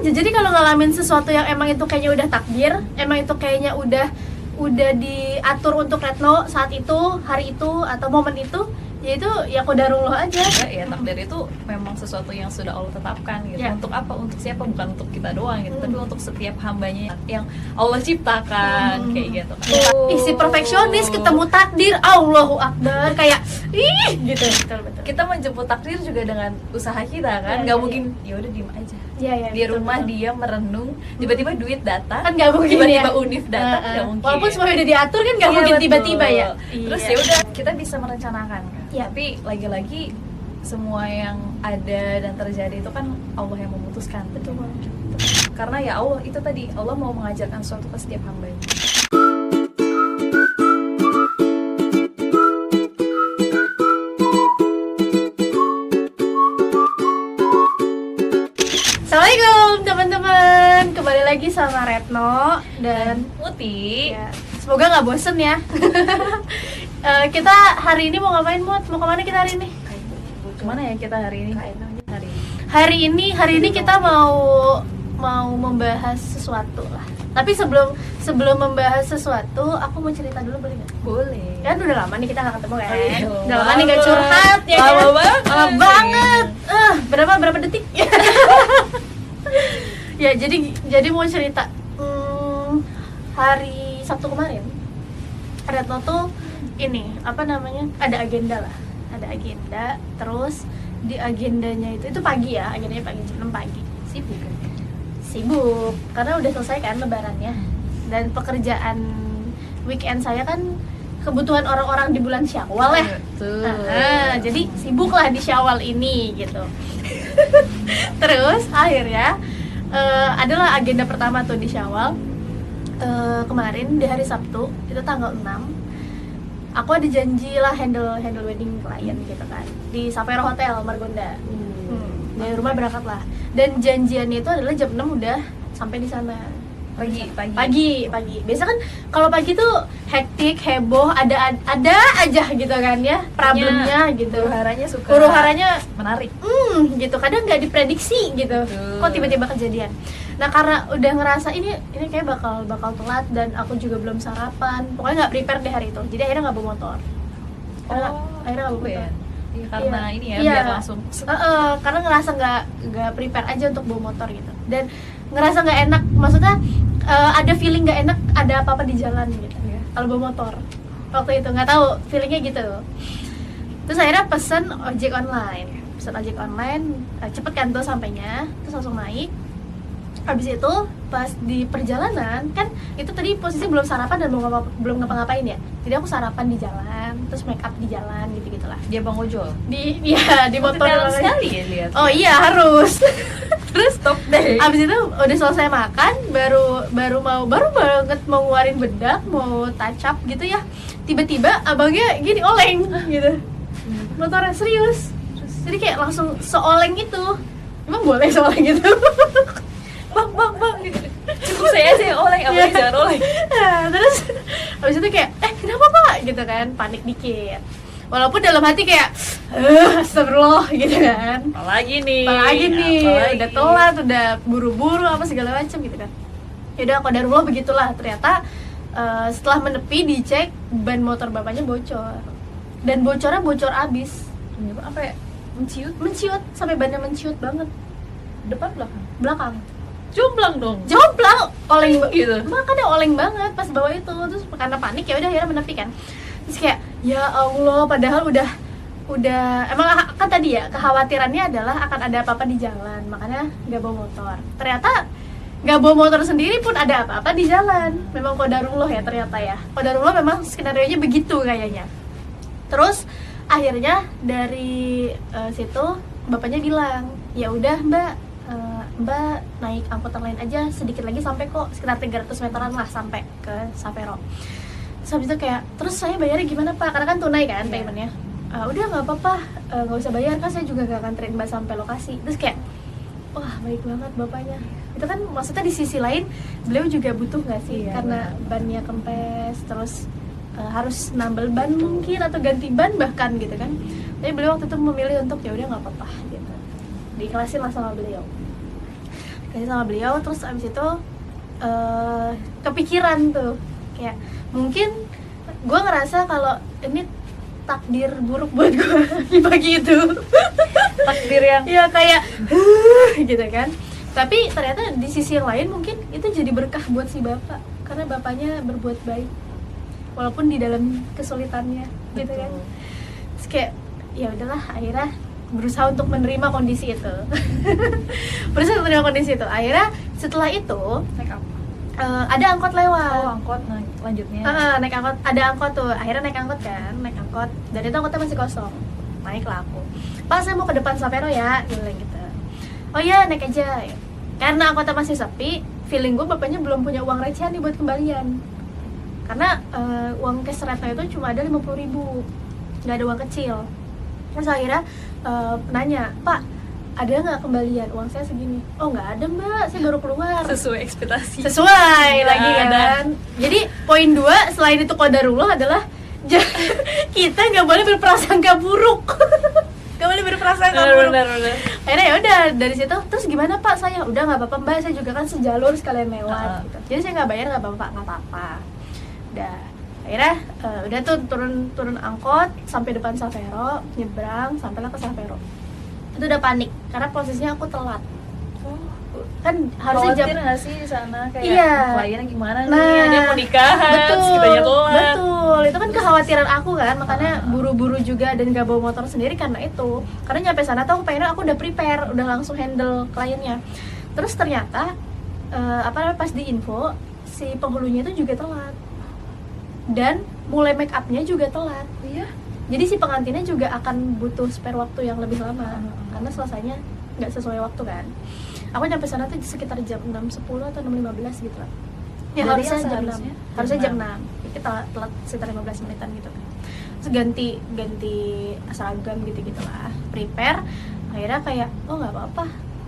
aja. Jadi kalau ngalamin sesuatu yang emang itu kayaknya udah takdir, emang itu kayaknya udah diatur untuk Retno saat itu, hari itu atau momen itu, ya itu ya qadarullah aja. Ya takdir itu memang sesuatu yang sudah Allah tetapkan gitu. Ya. Untuk apa? Untuk siapa? Bukan untuk kita doang gitu, tapi untuk setiap hambanya yang Allah ciptakan kayak gitu. Isi perfeksionis ketemu takdir, Allahu Akbar, kayak ih gitu. Betul. Kita menjemput takdir juga dengan usaha kita kan, nggak mungkin ya udah diem aja. Iya, Di rumah dia merenung, tiba-tiba duit datang, kan nggak mungkin tiba-tiba ya. univ datang, nggak mungkin. Walaupun semuanya udah diatur kan nggak Iya, mungkin betul. tiba-tiba ya. Terus Iya. ya udah kita bisa merencanakan kan. Iya. Tapi lagi-lagi semua yang ada dan terjadi itu kan Allah yang memutuskan. Betul banget. Karena ya Allah itu tadi, Allah mau mengajarkan sesuatu ke setiap hambanya. Assalamualaikum teman-teman, kembali lagi sama Retno dan Muti, ya, semoga nggak bosen ya. Kita hari ini mau ngapain, Mut? Mau kemana kita hari ini? kemana ya kita hari ini? Hari ini kita mau membahas sesuatu lah. Tapi sebelum membahas sesuatu, aku mau cerita dulu, boleh nggak? Boleh. Kan udah lama nih kita nggak ketemu kan? Oh iya, Udah lama nih nggak curhat ya lama kan? banget. Lama banget. Berapa detik? Ya jadi mau cerita. Hari Sabtu kemarin, Retno tuh ini apa namanya? Ada agenda lah. Ada agenda. Terus di agendanya itu pagi ya, agendanya pagi jam 6 pagi. Sibuk kan? Sibuk karena udah selesai kan lebarannya, dan pekerjaan weekend saya kan kebutuhan orang-orang di bulan Syawal ya. Betul. Jadi sibuk lah di Syawal ini gitu. Terus akhirnya adalah agenda pertama tuh di Syawal. Kemarin di hari Sabtu itu tanggal 6, aku ada janji lah handle wedding klien gitu kan di Sapero Hotel Margonda. Dari rumah berangkat lah, dan janjiannya itu adalah jam 6 udah sampai di sana. Pagi. Biasa kan kalau pagi tuh hektik, heboh, ada aja gitu kan ya problemnya gitu. Huru haranya menarik. Gitu. Kadang nggak diprediksi gitu. Betul. Kok tiba-tiba kejadian. Nah, karena udah ngerasa ini kayak bakal telat dan aku juga belum sarapan. Pokoknya nggak prepare deh hari itu. Jadi akhirnya nggak bawa motor. Akhirnya nggak bawa motor. Iya, karena ini ya, Iya. biar langsung. Karena ngerasa nggak prepare aja untuk bawa motor gitu, dan ngerasa nggak enak, maksudnya ada feeling nggak enak ada apa-apa di jalan gitu ya kalau bawa motor waktu itu, nggak tahu feelingnya gitu. Terus akhirnya pesen ojek online, cepet kan tuh sampainya, terus langsung naik. Habis itu pas di perjalanan kan itu tadi posisi belum sarapan dan belum ngapa-ngapain ya, jadi aku sarapan di jalan, terus make up di jalan gitu-gitulah. Dia bang ojol. Di motor Dalam doang. sekali ya lihat. Oh iya harus. Terus Stop deh. abis itu udah selesai makan, baru banget mau ngeluarin bedak, mau touch up gitu ya, tiba-tiba abangnya gini oleng gitu, motornya serius. Jadi kayak langsung seoleng itu. Emang boleh seoleng gitu? Bang. Cukup saya aja yang oleng, abang jangan oleng. Nah, terus habis itu kayak kenapa pak gitu kan, panik dikit, walaupun dalam hati kayak astagfirullah gitu kan, apalagi nih udah telat, udah buru-buru apa segala macam gitu kan. Yaudah qadarullah begitulah. Ternyata setelah menepi dicek ban motor bapaknya bocor, dan bocornya bocor abis. Apa ya? Menciut sampai bannya menciut banget. Depan Belakang jomplang dong. oleng gitu. Makanya oleng banget pas bawa itu. Terus karena panik ya udah akhirnya menepi kan. Terus kayak ya Allah, padahal udah emang kan tadi ya kekhawatirannya adalah akan ada apa-apa di jalan, makanya nggak bawa motor. Ternyata nggak bawa motor sendiri pun ada apa-apa di jalan. Memang qadarullah ya ternyata ya. Qadarullah memang skenarionya begitu kayaknya. Terus akhirnya dari situ bapaknya bilang, ya udah Mbak naik angkutan lain aja, sedikit lagi sampai kok, sekitar 300 meteran lah sampai ke Sapero. Terus habis itu kayak, terus saya bayarnya gimana pak? Karena kan tunai kan paymentnya. Udah nggak apa-apa, nggak usah bayar kan, saya juga nggak akan anterin Mbak sampai lokasi. Terus kayak, wah baik banget bapaknya. Itu kan maksudnya di sisi lain beliau juga butuh nggak sih, karena bannya kempes, terus harus nambal ban mungkin atau ganti ban bahkan gitu kan. Tapi beliau waktu itu memilih untuk ya udah nggak apa-apa gitu, diikhlasin lah sama beliau. dikasih sama beliau. Terus abis itu kepikiran tuh kayak mungkin gue ngerasa kalau ini takdir buruk buat gue di pagi itu. Takdir yang ya kayak gitu kan. Tapi ternyata di sisi yang lain mungkin itu jadi berkah buat si bapak karena bapaknya berbuat baik walaupun di dalam kesulitannya gitu kan. Terus kayak ya udahlah, akhirnya berusaha untuk menerima kondisi itu. Berusaha untuk menerima kondisi itu. Akhirnya setelah itu naik apa? ada angkot lewat. Oh, angkot lanjutnya. Naik angkot, ada angkot tuh. Akhirnya naik angkot kan, naik angkot. Dan itu angkotnya masih kosong. Naiklah aku. Pak, saya mau ke depan Sapero ya, bilang gitu. Oh iya, naik aja. Karena angkotnya masih sepi, feeling gue bapaknya belum punya uang recehan nih buat kembalian. Karena uang cash Retno itu cuma ada 50.000, nggak ada uang kecil. Terus akhirnya nanya, Pak, ada nggak kembalian? Uang saya segini. Oh nggak ada mbak, saya baru keluar. Sesuai ekspektasi. Sesuai Nggak lagi ada. kan. Jadi poin 2 selain itu qadarullah adalah kita nggak boleh berprasangka buruk. Nggak boleh berprasangka buruk. Benar. Akhirnya ya udah dari situ. Terus gimana Pak, saya udah nggak apa-apa mbak, saya juga kan sejalur sekalian lewat. Gitu. Jadi saya nggak bayar, nggak apa-apa. Udah. Akhirnya udah tuh turun angkot sampai depan Sapero, nyebrang sampailah ke Sapero. Itu udah panik karena posisinya aku telat. Kan harusnya jam Khawatir nggak sih di sana kayak Iya. kliennya gimana Nah, nih, dia mau nikahan, terus kitanya telat. betul, itu kan kekhawatiran aku kan, makanya buru-buru juga dan gak bawa motor sendiri karena itu. Karena nyampe sana tuh aku pengen, aku udah prepare, udah langsung handle kliennya. Terus ternyata pas di info si penghulunya itu juga telat dan mulai make upnya juga telat. Iya. Jadi si pengantinnya juga akan butuh spare waktu yang lebih lama karena selesainya nggak sesuai waktu kan. Aku nyampe sana tuh sekitar jam 6.10 atau 6.15 gitu lah. Ya Jadi harusnya yang jam 6. seharusnya Harusnya jam jam 6. Kita telat sekitar 15 menitan gitu kan. Terus ganti seragam gitu lah. Prepare. Akhirnya kayak oh nggak apa-apa.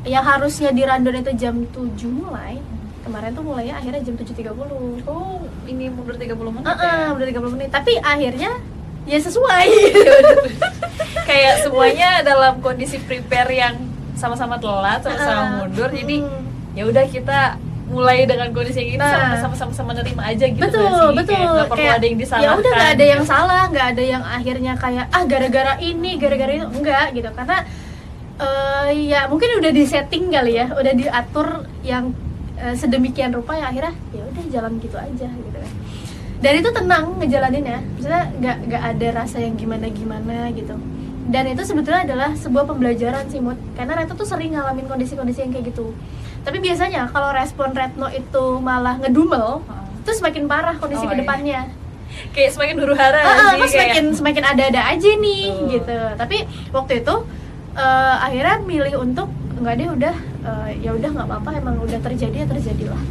Yang harusnya di rundown itu jam 7 mulai. Kemarin tuh mulainya akhirnya jam 7.30. Oh, ini mundur 30 menit ya? Udah 30 menit. Tapi akhirnya ya sesuai. Kayak semuanya dalam kondisi prepare yang sama-sama telat, sama-sama mundur. Jadi ya udah kita mulai dengan kondisi yang ini sama-sama menerima aja gitu. Betul. Kayak nggak perlu Kayak, ada yang disalahkan. Ya udah nggak ada yang salah, nggak ada yang akhirnya kayak gara-gara ini, gara-gara itu enggak gitu. Karena ya mungkin udah disetting kali ya, udah diatur yang sedemikian rupa yang akhirnya ya udah jalan gitu aja gitu kan. Dan itu tenang ngejalaninnya, maksudnya nggak ada rasa yang gimana gitu. Dan itu sebetulnya adalah sebuah pembelajaran sih Mut, karena Retno tuh sering ngalamin kondisi-kondisi yang kayak gitu. Tapi biasanya kalau respon Retno itu malah ngedumel, terus semakin parah kondisi kedepannya. Kayak semakin huru-hara sih, semakin ada-ada aja nih gitu. Tapi waktu itu akhirnya milih untuk enggak deh, udah ya udah nggak apa-apa, emang udah terjadi ya terjadilah.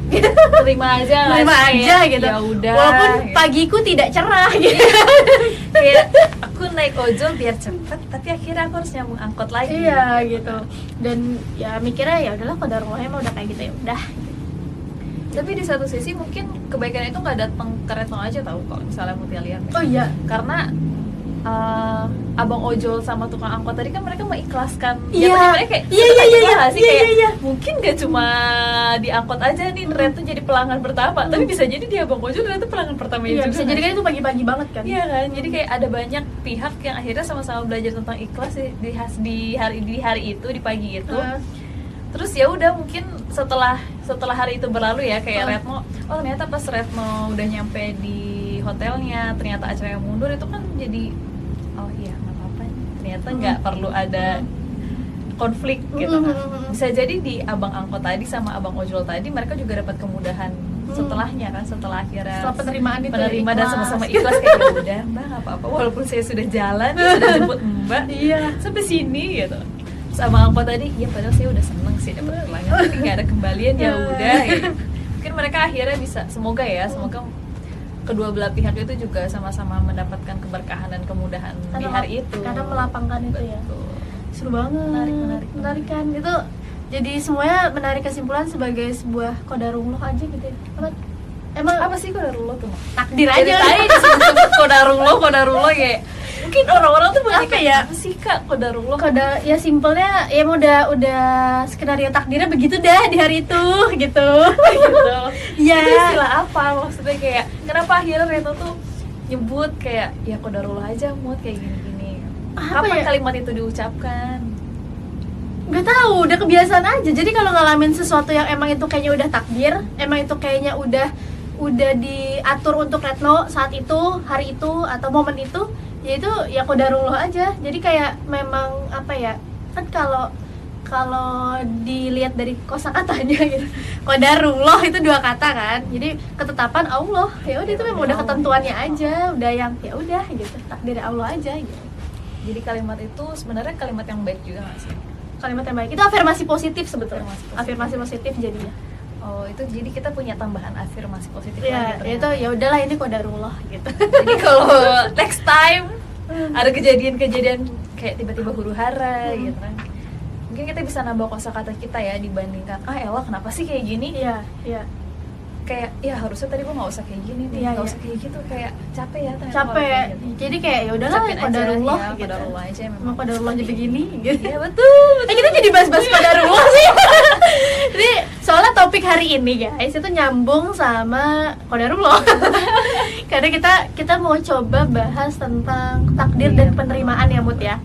terima aja gitu. Ya udah. Walaupun pagiku tidak cerah gitu. Kayak aku naik ojol biar cepet, tapi akhirnya aku harus nyambung angkot lagi. Iya gitu. Dan ya mikirnya ya udahlah, qadarullah emang udah kayak gitu ya udah. Tapi di satu sisi mungkin kebaikan itu nggak datang ke Retno aja, tahu kalau misalnya Mutia lihat. Oh iya. Karena abang ojol sama tukang angkot tadi kan mereka mengikhlaskan. Iya. Ya, mereka kayak Iya. mungkin gak cuma di angkot aja nih Retno jadi pelanggan pertama, tapi bisa jadi dia abang ojol ternyata pelanggan pertama Iya, juga. bisa jadi kan itu pagi-pagi banget kan. Iya kan, jadi kayak ada banyak pihak yang akhirnya sama-sama belajar tentang ikhlas di hari itu, di pagi itu. Terus ya udah, mungkin setelah hari itu berlalu ya, kayak Retno, oh ternyata pas Retno udah nyampe di hotelnya, ternyata acara yang mundur itu kan jadi oh iya nggak apa-apa, ternyata nggak perlu ada konflik gitu kan. Bisa jadi di abang angkot tadi sama abang ojol tadi mereka juga dapat kemudahan setelahnya kan, setelah akhirnya Setelah penerimaan itu menerima dan ikhlas. sama-sama ikhlas kayak ya udah mbak nggak apa-apa, walaupun saya sudah jalan, sudah jemput mbak sampai sini gitu. Terus abang angkot tadi, ya padahal saya udah seneng sih dapat pelanggan, tapi nggak ada kembalian ya udah. Gitu. Mungkin mereka akhirnya bisa, semoga kedua belah pihak itu juga sama-sama mendapatkan keberkahan dan kemudahan di hari itu. Karena melapangkan itu ya. Betul. Seru banget. Menarik kan. Itu jadi semuanya menarik kesimpulan sebagai sebuah qadarullah aja gitu ya. emang Apa sih qadarullah tuh? takdir Dari aja. tadi disebut qadarullah kayak mungkin orang-orang tuh banyak Apa kayak, ya? apa sih kak qadarullah? Kode ya simpelnya ya emang udah skenario takdirnya begitu dah di hari itu gitu. Gitu. Iya. Itu istilah apa maksudnya, kayak kenapa akhirnya Retno tuh nyebut kayak ya qadarullah aja mood kayak gini-gini. Apa Kapan ya? kalimat itu diucapkan? Nggak tahu, udah kebiasaan aja. Jadi kalau ngalamin sesuatu yang emang itu kayaknya udah takdir, emang itu kayaknya udah diatur untuk Retno saat itu, hari itu atau momen itu, ya itu ya qadarullah aja. Jadi kayak memang apa ya, kan kalau dilihat dari kosakatanya gitu, qadarullah itu 2 kata kan, jadi ketetapan Allah. Ya udah itu memang udah ketentuannya aja, udah yang ya udah gitu, takdir Allah aja gitu. Jadi kalimat itu sebenarnya kalimat yang baik juga nggak sih? Kalimat yang baik itu afirmasi positif sebetulnya. Afirmasi positif. Afirmasi positif jadinya. Oh itu jadi kita punya tambahan afirmasi positif Ya, lagi itu ya udahlah ini qadarullah gitu. Jadi kalau next time ada kejadian-kejadian kayak tiba-tiba huru hara gitu kan, mungkin kita bisa nambah kosakata kita ya, dibandingkan Ella kenapa sih kayak gini, Iya, iya. kayak ya harusnya tadi gua nggak usah kayak gini nih, Iya, nggak iya. usah kayak gitu, kayak capek ya ternyata kalau Capek. kayak gitu. Jadi kayak ya udahlah Ucapin aja, qadarullah ya, gitu. qadarullah aja Emang memang. qadarullah aja begini gitu. Iya betul. Kita jadi bahas-bahas qadarullah sih. Jadi soalnya topik hari ini guys itu nyambung sama qadarullah. Karena kita mau coba bahas tentang takdir dan penerimaan ya Mut ya.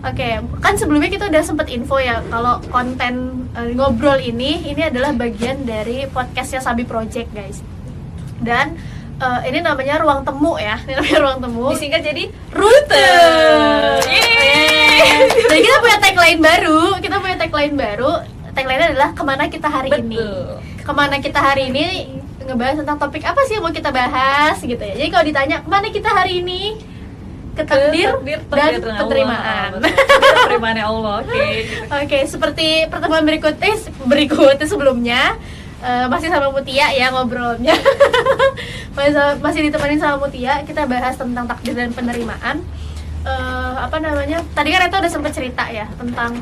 Oke, kan sebelumnya kita udah sempet info ya kalau konten ngobrol ini adalah bagian dari podcastnya Sabi Project guys. Dan ini namanya ruang temu ya, ini namanya ruang temu. Disingkat jadi Rute. Yeay. Jadi kita punya tagline baru. Tagline adalah kemana kita hari ini. Betul. Kemana kita hari ini ngebahas tentang topik apa sih yang mau kita bahas gitu ya. Jadi kalau ditanya kemana kita hari ini, ke takdir dan penerimaan. Penerimaannya Allah. Oke. Oke, seperti pertemuan berikutnya sebelumnya masih sama Mutia ya ngobrolnya. masih ditemenin sama Mutia, kita bahas tentang takdir dan penerimaan. Tadi kan Reto udah sempet cerita ya tentang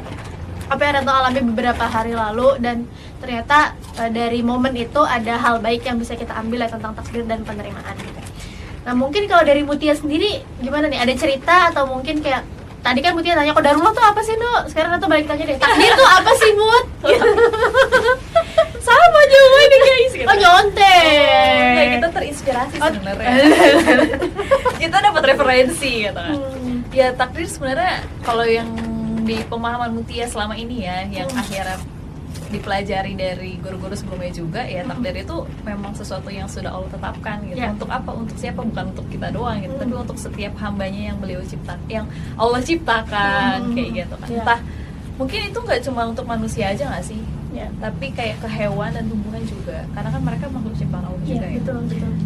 apa yang Reto alami beberapa hari lalu, dan ternyata dari momen itu ada hal baik yang bisa kita ambil ya tentang takdir dan penerimaan gitu. Nah mungkin kalau dari Mutia sendiri gimana nih, ada cerita atau mungkin kayak tadi kan Mutia tanya qadarullah tuh apa sih Nuk? Sekarang Reto balik tanya deh, takdir tuh apa sih Mut? Sama jawabannya guys. Oh nyontek. Kayak kita terinspirasi sebenarnya. Kita dapat referensi gitu kan. Ya takdir sebenarnya kalau yang di pemahaman Mutia selama ini ya, yang akhirnya dipelajari dari guru-guru sebelumnya juga ya, takdir itu memang sesuatu yang sudah Allah tetapkan gitu. Yeah. Untuk apa? Untuk siapa? Bukan untuk kita doang gitu, tapi untuk setiap hambanya yang beliau ciptakan, yang Allah ciptakan kayak gitu kan. Yeah. Entah mungkin itu nggak cuma untuk manusia aja nggak sih? Ya. Tapi kayak ke hewan dan tumbuhan juga, karena kan mereka makhluk ciptaan Allah juga ya. Betul.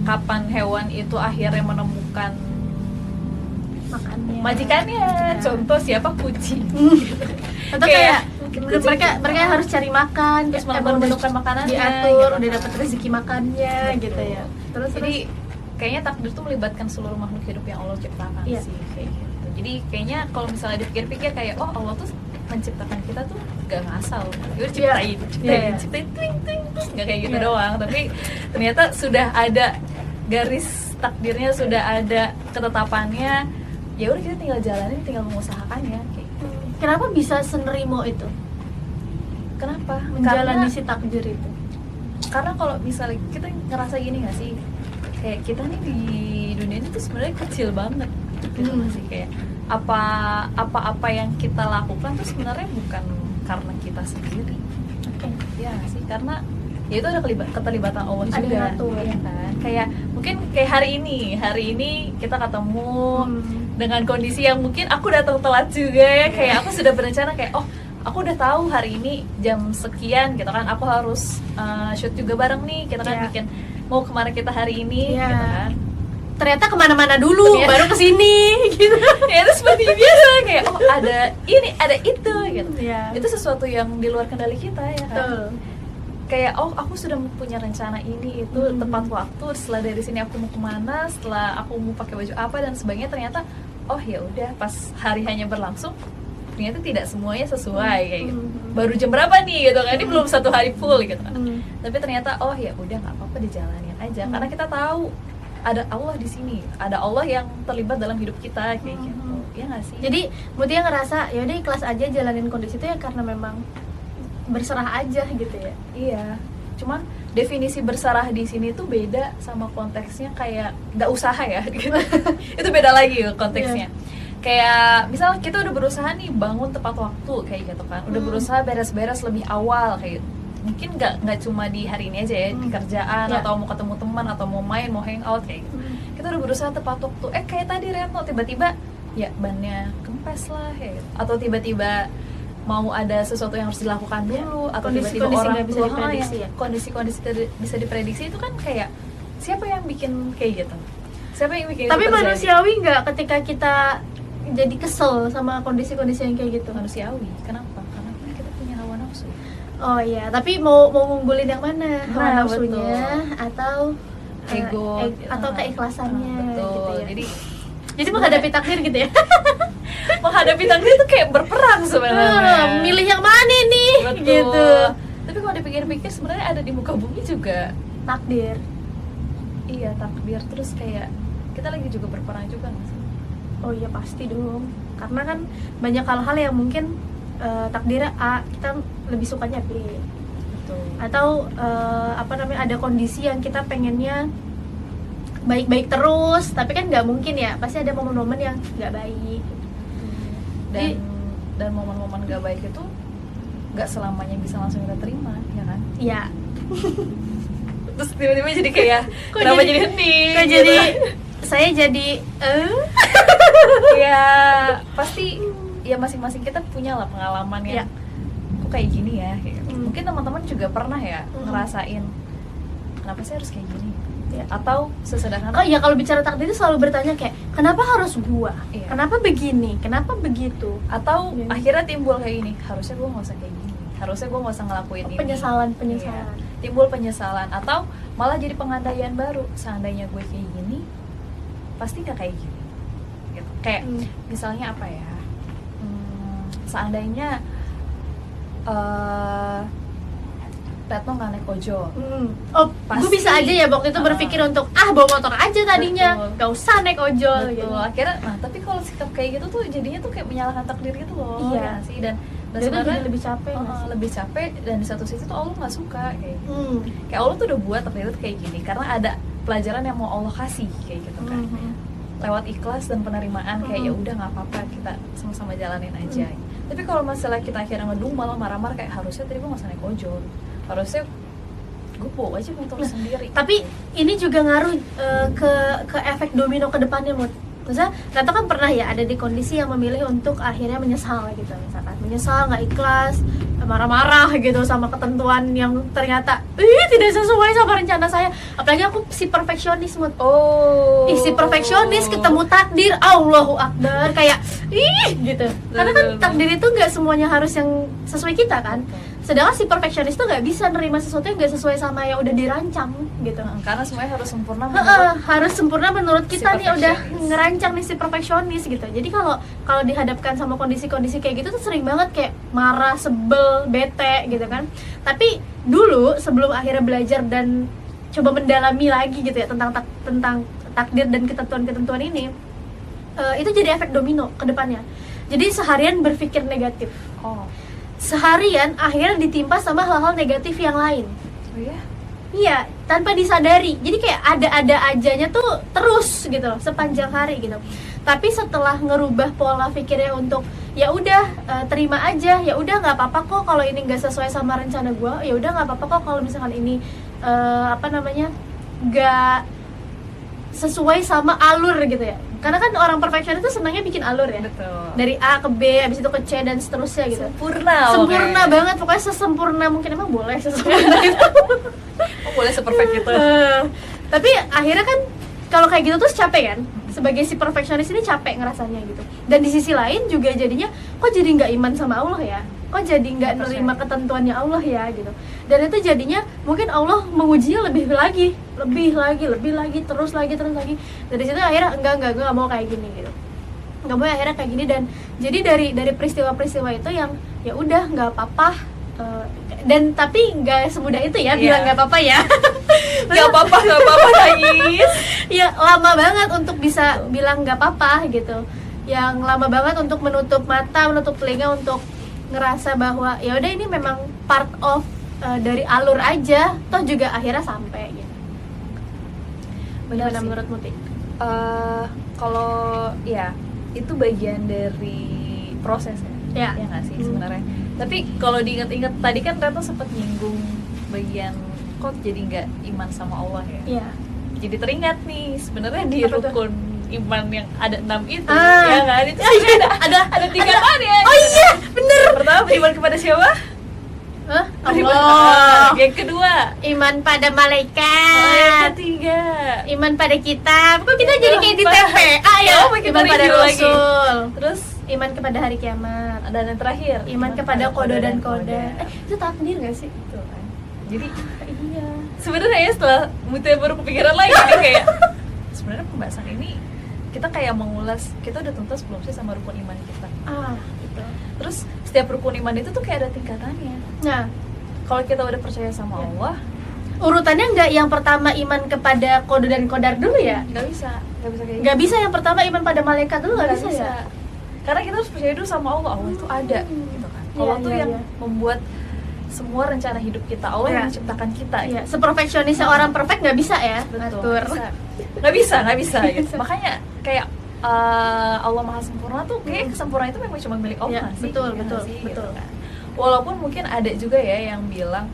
Kapan hewan itu akhirnya menemukan Makannya. majikannya, contoh siapa, kucing. Atau kayak mereka harus cari makan, Terus emang malah menemukan makanannya, diatur, gitu udah kan. dapat rezeki makannya gitu ya. Terus Jadi kayaknya takdir tuh melibatkan seluruh makhluk hidup yang Allah ciptakan Iya. sih kayak gitu. Jadi kayaknya kalau misalnya dipikir-pikir kayak Allah tuh menciptakan kita tuh gak ngasal, ya ciptain, Iya. ciptain, twing, nggak kayak gitu Iya. doang. Tapi ternyata sudah ada garis takdirnya, sudah ada ketetapannya. Ya udah kita tinggal jalanin, tinggal mengusahakannya. Kayak gitu. kenapa bisa senerimo itu Kenapa? menjalani si takdir itu? Karena kalau misalnya kita ngerasa gini nggak sih, kayak kita nih di dunia ini tuh sebenarnya kecil banget gitu nggak sih, kayak apa yang kita lakukan tuh sebenarnya bukan karena kita sendiri. Oke. Ya nggak sih, karena ya itu ada keterlibatan Allah Ada juga, ngatur. ya kan. Kayak mungkin kayak hari ini kita ketemu dengan kondisi yang mungkin aku datang telat juga ya, kayak aku sudah berencana kayak aku udah tahu hari ini jam sekian gitu kan, aku harus shoot juga bareng nih, kita kan Iya. bikin mau kemana kita hari ini Iya. gitu kan. Ternyata kemana-mana dulu, Ternyata. baru kesini gitu. Ya itu seperti biasa kayak ada ini ada itu gitu. Iya. Itu sesuatu yang di luar kendali kita ya kan. Betul. Kayak aku sudah punya rencana ini itu tepat waktu, setelah dari sini aku mau kemana, setelah aku mau pakai baju apa dan sebagainya, ternyata ya udah pas hari hanya berlangsung ternyata tidak semuanya sesuai kayak gitu. Baru jam berapa nih gitu kan, ini belum 1 hari full gitu kan. Tapi ternyata oh ya udah nggak apa-apa, dijalanin aja karena kita tahu ada Allah di sini, ada Allah yang terlibat dalam hidup kita kayak gitu. Ya nggak sih? Jadi Mutia ngerasa ya udah ikhlas aja jalanin kondisi itu ya karena memang berserah aja gitu ya. Iya. Cuman definisi berserah di sini tuh beda sama konteksnya kayak nggak usaha ya gitu. Itu beda lagi konteksnya. Kayak misal kita udah berusaha nih bangun tepat waktu kayak gitu kan, udah berusaha beres-beres lebih awal kayak gitu. Mungkin nggak cuma di hari ini aja ya, di kerjaan atau mau ketemu teman atau mau main, mau hangout kayak gitu. Kita udah berusaha tepat waktu, kayak tadi Retno tiba-tiba ya bannya kempes lah kayak gitu. Atau tiba-tiba mau ada sesuatu yang harus dilakukan dulu, atau tiba-tiba orang bisa diprediksi ya. Kondisi-kondisi bisa diprediksi itu kan kayak siapa yang bikin kayak gitu? Siapa yang bikin? Tapi itu terjadi? manusiawi nggak ketika kita jadi kesel sama kondisi-kondisi yang kayak gitu? Manusiawi. Kenapa? Karena kita punya hawa nafsu. Oh iya, tapi mau ngunggulin yang mana? Hawa Nah, nafsunya betul. atau Ego atau keikhlasannya betul. gitu ya. Jadi menghadapi takdir gitu ya. menghadapi takdir itu kayak berperang sebenarnya. Milih yang mana nih? Betul. Gitu. Tapi kalau dipikir-pikir sebenarnya ada di muka bumi juga Takdir. iya takdir, terus kayak kita lagi juga berperang juga nggak sih? Oh iya pasti dong. Karena kan banyak hal-hal yang mungkin takdirnya A, kita lebih sukanya B. Betul. Atau ada kondisi yang kita pengennya baik-baik terus, tapi kan nggak mungkin ya, pasti ada momen-momen yang nggak baik. Dan momen-momen gak baik itu gak selamanya bisa langsung kita terima, ya kan? Iya. Terus tiba-tiba jadi kayak Kok kenapa jadi- jadi hening? Kok gitu jadi kan? saya jadi Ya pasti ya masing-masing kita punya lah pengalaman yang kok kayak gini ya kayak gitu. Mungkin teman-teman juga pernah ya ngerasain kenapa sih harus kayak gini Ya. atau sesederhana Oh iya, kalau bicara takdir itu selalu bertanya kayak kenapa harus gua? Iya. Kenapa begini? Kenapa begitu? atau Ya. akhirnya timbul kayak gini, harusnya gue nggak usah kayak gini, harusnya gue nggak usah ngelakuin ini. Penyesalan. Iya. Timbul penyesalan atau malah jadi pengandaian baru, seandainya gue kayak gini pasti nggak kayak gini gitu. Kayak misalnya apa ya, seandainya Retno nggak naik ojol, Oh, gue Pasti. bisa aja ya waktu itu berpikir untuk bawa motor aja tadinya, Betul. gak usah naik ojol gitu. betul. Akhirnya, nah tapi kalau sikap kayak gitu tuh jadinya tuh kayak menyalahkan takdir gitu loh, Iya. ya nggak sih? Dan Dan itu sebenarnya jadi lebih capek nggak sih? lebih capek, dan di satu sisi tuh Allah nggak suka kayak gitu. Hmm. Kayak Allah tuh udah buat takdir itu kayak gini karena ada pelajaran yang mau Allah kasih kayak gitu kan. Lewat ikhlas dan penerimaan kayak ya udah nggak apa-apa, kita sama-sama jalanin aja. Tapi kalau masalah kita akhirnya ngedumel marah-marah kayak harusnya tadi gue nggak usah naik ojol, harusnya gue bawa aja motor sendiri. Tapi ini juga ngaruh ke efek domino ke depannya, Mut. Maksudnya, Reto kan pernah ya ada di kondisi yang memilih untuk akhirnya menyesal gitu, misalkan menyesal, nggak ikhlas, marah-marah gitu sama ketentuan yang ternyata tidak sesuai sama rencana saya. Apalagi aku si perfeksionis, Mut. Oh. Si perfeksionis ketemu takdir, Allahu Akbar, kayak gitu. Karena kan takdir itu nggak semuanya harus yang sesuai kita kan. Sedangkan si perfeksionis tuh nggak bisa nerima sesuatu yang nggak sesuai sama yang udah dirancang gitu. Karena semuanya harus sempurna Harus sempurna menurut kita Si nih, udah perfeksionis. ngerancang nih si perfeksionis gitu. Jadi kalau dihadapkan sama kondisi-kondisi kayak gitu tuh sering banget kayak marah, sebel, bete gitu kan. Tapi dulu sebelum akhirnya belajar dan coba mendalami lagi gitu ya tentang takdir dan ketentuan-ketentuan ini, itu jadi efek domino ke depannya. Jadi seharian berpikir negatif. Oh. Seharian akhirnya ditimpa sama hal-hal negatif yang lain. Oh iya. Iya, tanpa disadari. Jadi kayak ada-ada ajanya tuh terus gitu loh sepanjang hari gitu. Tapi setelah ngerubah pola pikirnya untuk ya udah terima aja, ya udah nggak apa-apa kok kalau ini nggak sesuai sama rencana gue, ya udah nggak apa-apa kok kalau misalkan ini nggak sesuai sama alur gitu ya. Karena kan orang perfeksionis itu senangnya bikin alur ya. Betul. Dari A ke B, habis itu ke C dan seterusnya gitu. Sempurna Banget, pokoknya sesempurna mungkin. Emang boleh sesempurna itu. Oh, boleh seperfect itu. Tapi akhirnya kan kalau kayak gitu terus capek kan. Sebagai si perfeksionis ini capek ngerasanya gitu. Dan di sisi lain juga jadinya kok jadi nggak iman sama Allah ya. Kok jadi nggak nerima ketentuannya Allah ya gitu. Dan itu jadinya mungkin Allah mengujinya lebih lagi, terus lagi. Dari situ akhirnya enggak mau kayak gini gitu. nggak boleh akhirnya kayak gini. Dan jadi dari peristiwa-peristiwa itu yang ya udah nggak apa-apa, dan tapi nggak semudah itu ya bilang nggak apa-apa ya. Nggak apa-apa nangis. Ya lama banget untuk bisa bilang nggak apa-apa gitu, yang lama banget untuk menutup mata, menutup telinga, untuk ngerasa bahwa ya udah ini memang part of dari alur aja, toh juga akhirnya sampai gitu. Benar Gimana sih. menurut Muti? Kalau ya itu bagian dari prosesnya Ya. ya nggak sih sebenarnya. Tapi kalau diingat-ingat tadi kan Retno sempat nyinggung bagian kok jadi nggak iman sama Allah ya. Iya. Jadi teringat nih sebenarnya di Apa tuh? rukun iman yang ada 6 itu Ah. ya kan, itu sebenarnya ada tingkatan ya. Oh iya, bener. Pertama beriman kepada siapa? Hah? Beriman- Allah. Yang kedua Iman pada yang malaikat. ketiga Iman pada kitab. Kok kita jadi kayak di Apa? TPA ya? Oh, makin Iman pada review lagi. Rasul. terus Iman kepada hari kiamat. dan yang terakhir Iman kepada kodo dan koda. koda. Itu takdir gak sih? Tuh kan. Jadi Iya. sebenarnya ya setelah Mutia baru kepikiran lagi nih kayak sebenarnya pembahasan ini kita kayak mengulas, kita udah tuntas belum sih sama rukun iman kita. Gitu. Terus setiap rukun iman itu tuh kayak ada tingkatannya. Nah, Kalau kita udah percaya sama Allah, urutannya nggak yang pertama iman kepada kodo dan kodar dulu ya? nggak bisa kayak Nggak bisa yang pertama iman pada malaikat dulu, nggak bisa ya? Karena kita harus percaya dulu sama Allah, Allah itu ada gitu kan. Allah Iya, tuh iya, yang iya. membuat semua rencana hidup kita, Allah Iya. yang menciptakan kita. Iya, gitu. seperfeksionisnya orang perfect nggak bisa ya Betul, ngatur. nggak bisa gitu. Makanya kayak Allah Maha Sempurna tuh kayak kesempurnaan itu memang cuma milik Allah Iya, nggak sih? betul, Iya nggak betul, sih? betul. Gitu kan. Walaupun mungkin ada juga ya yang bilang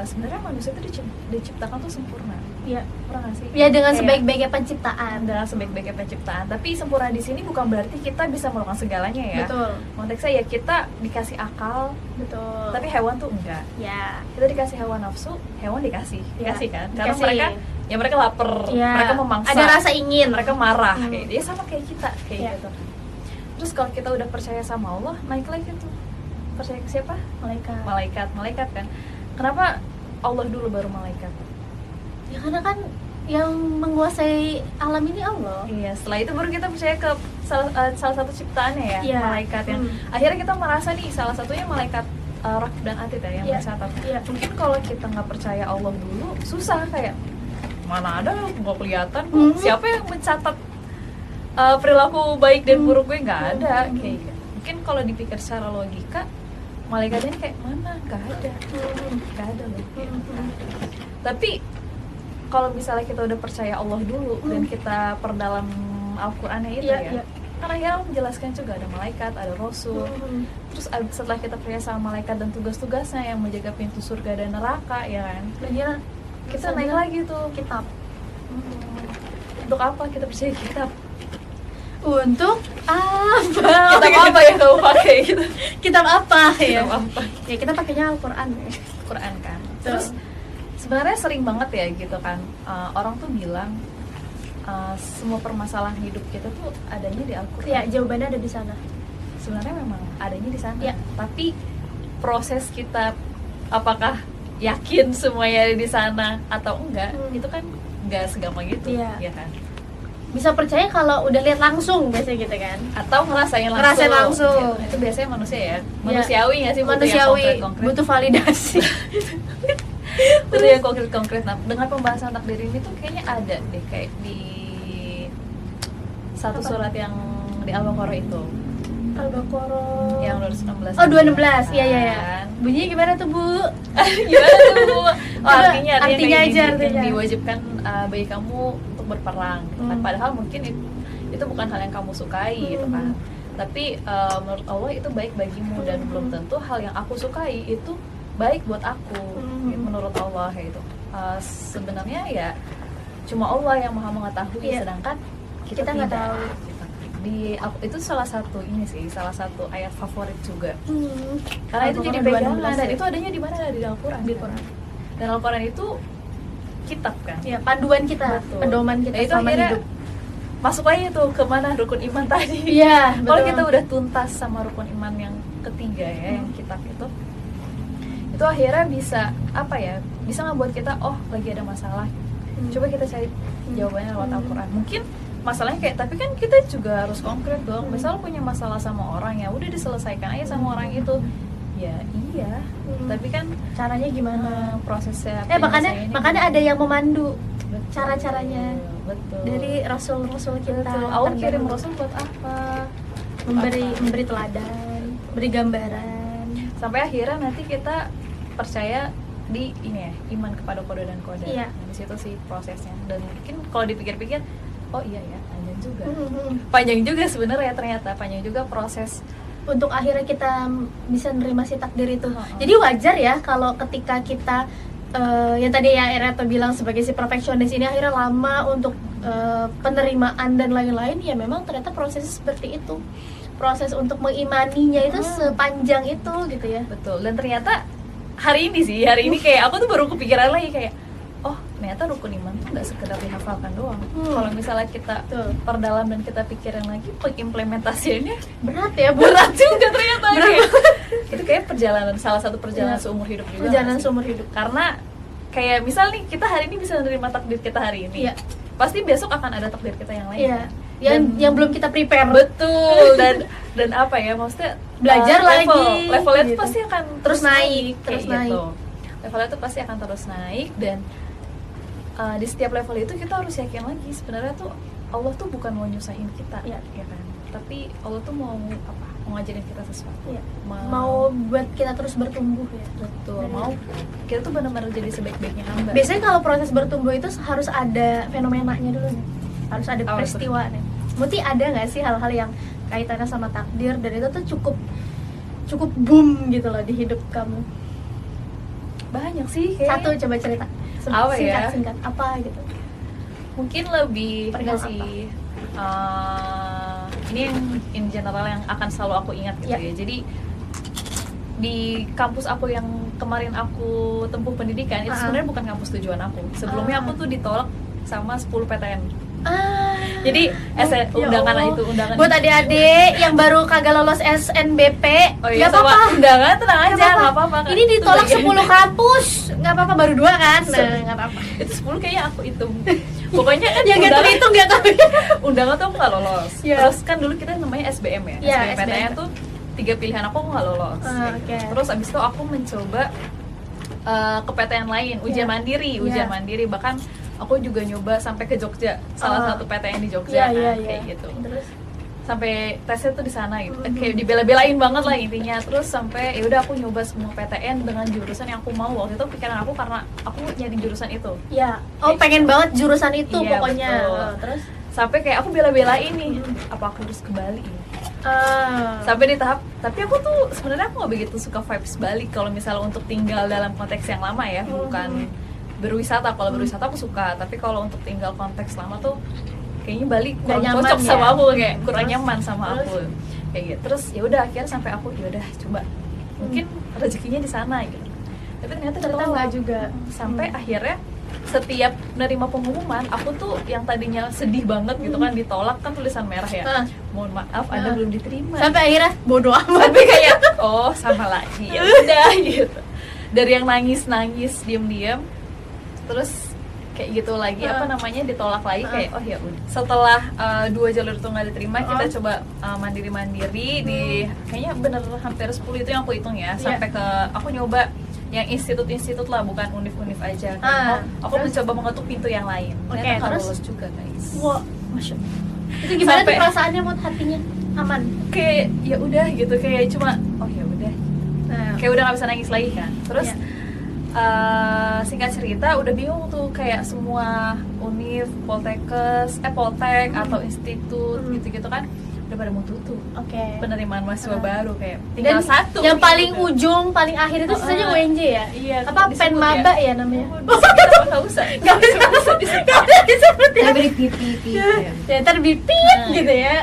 sebenarnya manusia itu diciptakan tuh sempurna. Iya. Pernah nggak sih? Ya dengan Kayak- sebaik-baiknya penciptaan. dengan sebaik-baiknya penciptaan. Tapi sempurna di sini bukan berarti kita bisa melakukan segalanya ya. Betul. Konteksnya ya kita dikasih akal, Betul. tapi hewan tuh enggak. ya. Kita dikasih hewan nafsu, hewan dikasih Iya, kan? Karena dikasih. mereka lapar, Ya. mereka memangsa, Ada rasa ingin. mereka marah, Hmm. kayak dia sama kayak kita, kayak Iya. gitu. Terus kalau kita udah percaya sama Allah, naik lagi tuh. Percaya ke siapa? Malaikat. Malaikat kan. Kenapa Allah dulu baru malaikat? Ya karena kan yang menguasai alam ini Allah. Iya, setelah itu baru kita percaya ke salah satu ciptaannya ya, Iya. malaikat yang akhirnya kita merasa nih salah satunya malaikat Rakib dan Atid ya yang Iya. mencatat. Iya. Mungkin kalau kita nggak percaya Allah dulu susah, kayak mana ada nggak kelihatan kok. Mhm. Siapa yang mencatat perilaku baik dan buruk gue, nggak ada kayak gitu. Mungkin kalau dipikir secara logika malaikatnya kayak mana, nggak ada loh kayak. Tapi kalau misalnya kita udah percaya Allah dulu dan kita perdalam Al-Qur'annya itu Iya, ya, iya. karena akhirnya Allah menjelaskan juga ada malaikat, ada rasul. Terus setelah kita percaya sama malaikat dan tugas-tugasnya yang menjaga pintu surga dan neraka ya kan, Akhirnya kita naik lagi tuh kitab. untuk apa kita percaya kitab? Untuk apa? Kitab apa yang kamu pakai gitu? Kitab apa ya? Kitab apa? Ya kita pakainya Al-Qur'an ya. Quran kan. Betul. Terus sebenarnya sering banget ya gitu kan, orang tuh bilang semua permasalahan hidup kita tuh adanya di Al-Quran. Ya, jawabannya ada di sana. Sebenarnya memang adanya di sana. Ya. Tapi proses kita apakah yakin semuanya ada di sana atau enggak, itu kan enggak segampang gitu, Iya. ya kan? Bisa percaya kalau udah lihat langsung biasanya gitu kan. Atau ngerasain langsung. Ngerasain langsung. Gitu. Itu biasanya manusia ya. Manusiawi nggak sih? Butuh yang Manusiawi, konkret-konkret. butuh validasi. Butuh yang konkret-konkret. Nah, dengan pembahasan takdir ini tuh kayaknya ada deh kayak di satu Apa? surat yang di Al-Baqarah itu, Al-Baqarah. yang 216. Oh, 216. Iya, iya, iya. Kan? Bunyinya gimana tuh, Bu? Gimana tuh, Bu? Oh, Coba, artinya artinya kayak aja, gini, artinya. diwajibkan bagi kamu untuk berperang gitu kan. Padahal mungkin itu bukan hal yang kamu sukai gitu kan. Tapi menurut Allah itu baik bagimu dan belum tentu hal yang aku sukai itu baik buat aku gitu, menurut Allah kayak gitu. Sebenarnya ya cuma Allah yang Maha mengetahui, Iya. sedangkan Kita nggak tidak, tahu. gitu. Itu salah satu ini sih, salah satu ayat favorit juga. Karena itu jadi Al-Baqarah pegangan 216 dan ya. itu adanya di mana? Ada di Al-Qur'an. Di kan? Quran. Dan Al-Qur'an itu kitab kan. Ya, panduan kita, Betul. pedoman kita Nah, itu selama akhirnya hidup. masuk aja tuh kemana rukun iman tadi. Iya, Kalau betul. kita udah tuntas sama rukun iman yang ketiga ya, yang kitab itu akhirnya bisa apa ya? Bisa nggak buat kita lagi ada masalah. Coba kita cari jawabannya lewat Al-Qur'an. Mungkin masalahnya kayak, tapi kan kita juga harus konkret dong. Misal punya masalah sama orang, ya udah diselesaikan aja sama orang itu. Ya iya, tapi kan Caranya gimana? prosesnya Makanya ada yang memandu betul, cara-caranya betul. dari rasul-rasul kita. Betul. Aku kirim terdahulu. rasul buat apa? memberi teladan, beri gambaran. Sampai akhirnya nanti kita percaya di ini ya, iman kepada kode dan kode. Iya. Nah, di situ sih prosesnya. Dan mungkin kalau dipikir-pikir, oh iya ya, panjang juga. Panjang juga sebenarnya, ternyata panjang juga proses. Untuk akhirnya kita bisa nerima si takdir itu. Oh. Jadi wajar ya kalau ketika kita yang tadi ya Reto bilang sebagai si perfeksionis ini akhirnya lama untuk penerimaan dan lain-lain, ya memang ternyata prosesnya seperti itu. Proses untuk mengimaninya itu sepanjang itu gitu ya. Betul. Dan ternyata hari ini kayak aku tuh baru kepikiran lagi kayak, oh ternyata rukun iman tuh nggak sekedar dihafalkan doang. Kalau misalnya kita Betul. perdalam dan kita pikirin lagi, pengimplementasiannya berat juga ternyata. Kayak, itu kayak salah satu perjalanan seumur hidup juga. Perjalanan nggak sih? seumur hidup. Karena kayak misal nih, kita hari ini bisa menerima takdir kita hari ini. Iya. Pasti besok akan ada takdir kita yang lain. Iya. Yang belum kita prepare. Betul. Dan apa ya, maksudnya Belajar lagi, levelnya tuh gitu. pasti akan Terus naik, kayak terus gitu. naik. Levelnya tuh pasti akan terus naik. Dan di setiap level itu kita harus yakin lagi sebenarnya tuh Allah tuh bukan mau nyusahin kita, Iya. ya kan? Tapi Allah tuh mau apa? Mau ngajarin kita sesuatu. Iya. Mau buat kita terus bertumbuh ya. Betul. Mau kita tuh benar-benar jadi sebaik-baiknya hamba. Biasanya kalau proses bertumbuh itu harus ada fenomenanya dulu nih. Harus ada Apa peristiwa nih. Muti ada nggak sih hal-hal yang kaitannya sama takdir dan itu tuh cukup boom gitu loh di hidup kamu? Banyak sih kayaknya. Satu coba cerita. Apa ya? Singkat apa gitu. Mungkin lebih Perihal enggak sih, ini yang in general yang akan selalu aku ingat gitu Ya. ya. Jadi di kampus aku yang kemarin aku tempuh pendidikan itu sebenarnya bukan kampus tujuan aku. Sebelumnya aku tuh ditolak sama 10 PTN. Jadi undangan Allah. itu undangan. Buat adik-adik yang baru kagak lolos SNBP, Oh iya, nggak sama apa-apa. undangan tenang aja, nggak apa-apa. Ini ditolak 10 kampus, nggak apa-apa, baru 2 kan? Nah, nggak apa-apa. Itu 10 kayaknya aku hitung. Pokoknya kan Yang nggak undangan- itu nggak tahu. undangan tuh aku nggak lolos. Iya. Terus kan dulu kita namanya SBM ya. Iya, SBM PTN SBM. tuh 3 pilihan aku nggak lolos. Oke. Terus abis itu aku mencoba ke PTN lain, ujian Iya. Iya. mandiri. Bahkan aku juga nyoba sampai ke Jogja, salah satu PTN di Jogja Iya, kan, kayak gitu. Terus Sampai tesnya tuh di sana gitu. Kayak dibela-belain banget lah intinya. Terus sampai ya udah aku nyoba semua PTN dengan jurusan yang aku mau. Waktu itu pikiran aku karena aku nyari jurusan itu. ya, pengen banget jurusan itu Iya, pokoknya. betul. Terus Sampai kayak aku bela-belain nih, apa aku harus ke Bali ini? Sampai di tahap, tapi aku tuh sebenarnya aku nggak begitu suka vibes Bali kalau misalnya untuk tinggal dalam konteks yang lama ya, bukan berwisata. Kalau berwisata aku suka, tapi kalau untuk tinggal konteks lama tuh kayaknya Bali kurang nyaman cocok ya? sama aku, kayak kurang Terus? nyaman sama Terus? aku kayak gitu. Terus ya udah akhirnya sampai aku ya udah coba, mungkin rezekinya di sana gitu. Tapi ternyata ditolak. nggak juga. Sampai akhirnya setiap menerima pengumuman, aku tuh yang tadinya sedih banget gitu kan, ditolak kan tulisan merah ya. Mohon maaf, Anda belum diterima. Sampai akhirnya bodoh amat. Tapi kayak oh sama lagi, ya udah gitu. Dari yang nangis diam-diam, terus kayak gitu lagi apa namanya ditolak lagi, kayak oh ya udah. Setelah 2 jalur itu nggak diterima, kita coba mandiri di kayaknya bener hampir 10 itu yang aku hitung ya, sampai ke aku nyoba yang institut-institut lah, bukan univ-univ aja. Aku mencoba mengetuk pintu yang lain. Oke, Ternyata nggak terus? lulus juga guys. Wah, masya. Itu gimana tuh Sampai- perasaannya buat hatinya? Aman. Kayak ya udah gitu, kayak cuma oh ya udah. Kayak udah nggak bisa nangis lagi kan. Terus Iya. singkat cerita udah bingung tuh, kayak semua univ, poltek atau institut gitu-gitu kan udah pada mau tutup. Oke. Penerimaan mahasiswa baru kayak tinggal Dan satu. yang nih, paling gitu. ujung, paling akhir itu sisanya UNJ ya? Iya. Apa disebut pen maba ya namanya? Oh, disebut apa? Nggak usah. Nggak usah disebut ya. Tapi pipi. Ya ntar bipit gitu ya.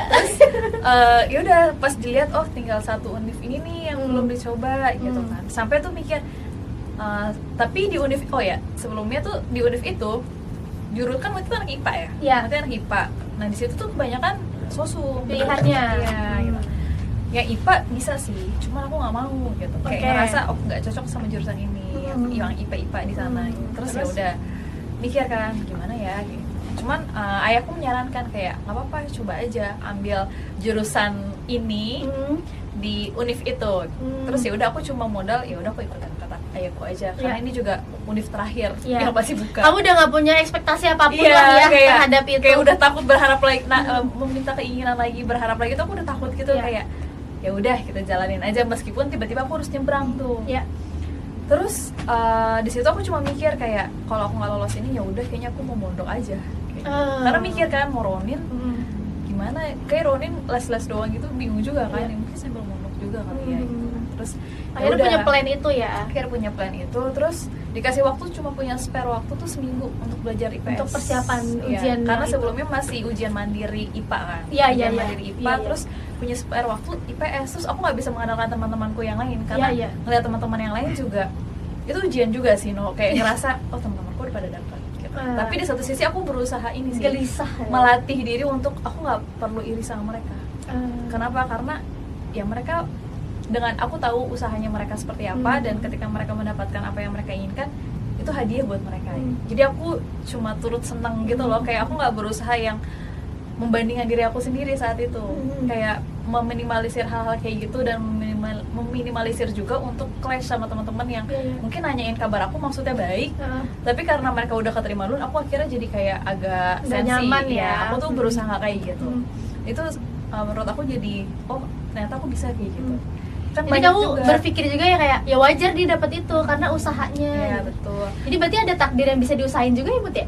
Ya udah pas dilihat oh tinggal satu univ ini nih yang belum dicoba gitu kan. Sampai tuh mikir tapi di univ, oh ya sebelumnya tuh di univ itu jurusan kan waktu itu anak IPA ya. Iya. Nanti anak IPA. Nah di situ tuh kebanyakan sosum Pilihannya. Iya gitu. Ya IPA bisa sih, cuman aku nggak mau gitu. Kayak Oke. ngerasa oh nggak cocok sama jurusan ini, yang IPA di sana. Gitu. Terus ya udah mikir kan gimana ya gitu. Cuman ayahku menyarankan kayak nggak apa-apa, coba aja ambil jurusan ini di univ itu. Terus ya udah aku cuma modal, ya udah aku ikutan kata ayahku aja karena ini juga univ terakhir yang pasti buka. Kamu udah nggak punya ekspektasi apapun lah ya terhadap itu. Kayak udah takut berharap lagi, meminta keinginan lagi, berharap lagi, itu aku udah takut gitu. Kayak ya udah kita jalanin aja meskipun tiba-tiba aku harus nyebrang tuh. Terus di situ aku cuma mikir kayak kalau aku nggak lolos ini ya udah kayaknya aku mau mondok aja. Karena mikir kan mau Ronin gimana, kayak Ronin les-les doang gitu bingung juga kan, mungkin sambil mondok juga kali ya gitu. Terus akhirnya punya plan itu ya. Akhirnya punya plan itu, terus dikasih waktu cuma punya spare waktu tuh seminggu untuk belajar IPS. Untuk persiapan ujian. Karena sebelumnya masih ujian mandiri IPA kan. Ujian mandiri IPA, terus punya spare waktu IPS. Terus aku nggak bisa mengandalkan teman-temanku yang lain karena ngeliat teman-teman yang lain juga itu ujian juga sih, kayak ngerasa oh teman-temanku udah pada dapat. Tapi di satu sisi aku berusaha ini sih, gelisah melatih diri untuk aku nggak perlu iri sama mereka. Kenapa? Karena ya mereka, dengan aku tahu usahanya mereka seperti apa, dan ketika mereka mendapatkan apa yang mereka inginkan itu hadiah buat mereka. Jadi aku cuma turut senang gitu loh, kayak aku nggak berusaha yang membandingkan diri aku sendiri saat itu, kayak meminimalisir hal-hal kayak gitu, dan meminimalisir juga untuk clash sama teman-teman yang mungkin nanyain kabar aku maksudnya baik, tapi karena mereka udah keterima dulu, aku akhirnya jadi kayak agak sensi nyaman ya. Aku tuh berusaha nggak kayak gitu. Itu menurut aku jadi oh ternyata aku bisa kayak gitu. Kan jadi kamu juga berpikir juga ya kayak ya wajar dia dapat itu karena usahanya. Iya betul. Jadi berarti ada takdir yang bisa diusahain juga ya Put ya?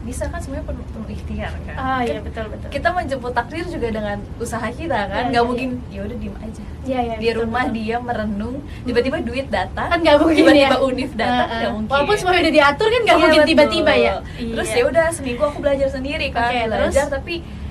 Bisa kan, semuanya penuh ikhtiar kan. Iya betul. Kita menjemput takdir juga dengan usaha kita kan, nggak mungkin ya udah diem aja. Di rumah dia merenung, tiba-tiba duit datang, kan nggak mungkin tiba-tiba univ datang, nggak mungkin. Walaupun semuanya udah diatur kan nggak mungkin tiba-tiba ya. Terus ya udah seminggu aku belajar sendiri kan, belajar tapi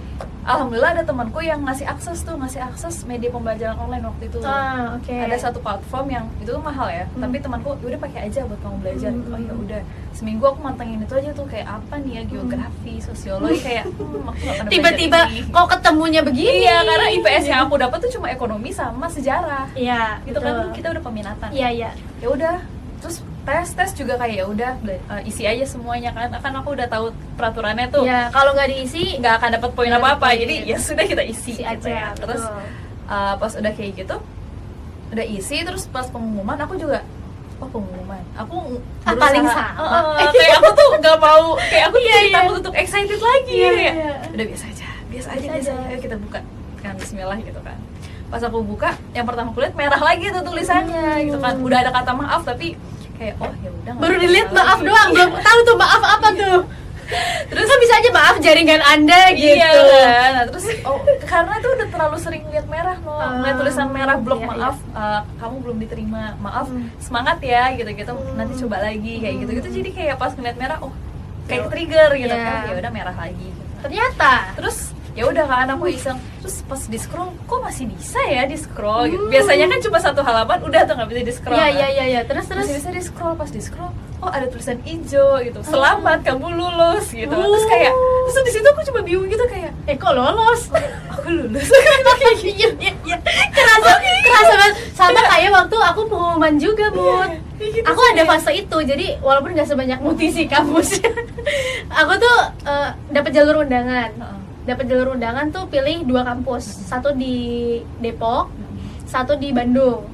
alhamdulillah ada temanku yang ngasih akses media pembelajaran online waktu itu. Ada satu platform yang itu tuh mahal ya, tapi temanku udah pakai aja buat kamu belajar. Oh ya udah, seminggu aku mantengin itu aja tuh, kayak apa nih ya, geografi, sosiologi, kayak aku gak pernah tiba-tiba kok ketemunya begini. Iya, karena IPS yang aku dapat tuh cuma ekonomi sama sejarah. Iya, gitu kan kita udah peminatan. Iya. Ya udah, terus tes juga kayak ya udah isi aja semuanya kan aku udah tahu peraturannya tuh. Ya kalau nggak diisi nggak akan dapat poin apa jadi ya sudah kita isi gitu aja ya. Terus pas udah kayak gitu udah isi, terus pas pengumuman aku juga pengumuman aku paling sama kayak aku tuh nggak mau, kayak aku takut untuk excited lagi. Udah biasa aja ayo kita buka kan, bismillah gitu kan. Pas aku buka yang pertama aku lihat merah lagi tuh tulisannya gitu kan, udah ada kata maaf tapi kayak oh ya udah baru dilihat maaf doang, belum tahu tuh maaf apa tuh. Terus kan bisa aja maaf jaringan Anda gitu. Iya kan. Nah, terus karena itu udah terlalu sering lihat merah lihat tulisan merah blok maaf, kamu belum diterima, maaf, semangat ya gitu-gitu, nanti coba lagi kayak gitu-gitu. Jadi kayak pas ngeliat merah kayak trigger gitu kan. Ya udah merah lagi gitu. Ternyata terus ya udah kan aku iseng, terus pas di scroll kok masih bisa ya di scroll gitu. Biasanya kan cuma satu halaman udah tuh nggak bisa di scroll. Iya. Terus masih bisa di scroll. Pas di scroll ada tulisan hijau gitu, selamat kamu lulus gitu. Terus kayak di situ aku cuma bingung gitu kayak kok lolos? Aku lulus. Iya. Kerasa banget sama kayak waktu aku pengumuman juga Bun. Aku ada fase itu, jadi walaupun nggak sebanyak Muti sih kampus. Aku tuh dapat jalur undangan. Tuh pilih 2 kampus, satu di Depok, satu di Bandung,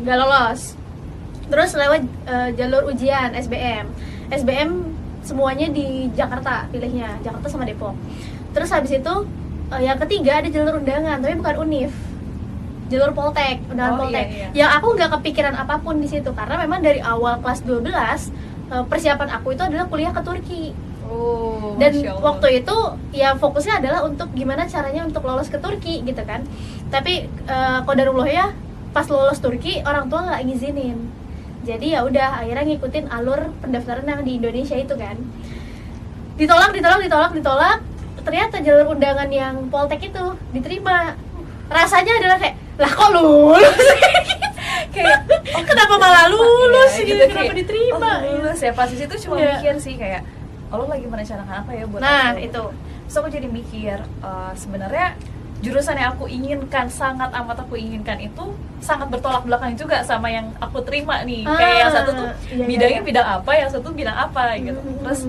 nggak lolos. Terus lewat jalur ujian SBM semuanya di Jakarta, pilihnya Jakarta sama Depok. Terus habis itu yang ketiga ada jalur undangan tapi bukan univ, jalur Poltek, undangan Poltek. Yang aku nggak kepikiran apapun di situ karena memang dari awal kelas 12 persiapan aku itu adalah kuliah ke Turki. Dan waktu itu ya fokusnya adalah untuk gimana caranya untuk lolos ke Turki gitu kan. Tapi qadarullah ya, pas lolos Turki orang tua nggak ngizinin. Jadi ya udah akhirnya ngikutin alur pendaftaran yang di Indonesia itu kan. Ditolak. Ternyata jalur undangan yang Poltek itu diterima. Rasanya adalah kayak, lah kok lulus? Kayak kenapa malah lulus gitu, kenapa diterima? Lulus ya, pas di situ cuma mikir sih kayak Allah lagi merencanakan apa ya buat aku. Itu. Terus aku jadi mikir sebenarnya jurusan yang aku inginkan, sangat amat aku inginkan itu sangat bertolak belakang juga sama yang aku terima nih. Kayak yang satu tuh bidangnya bidang apa, yang satu bidang apa gitu. Terus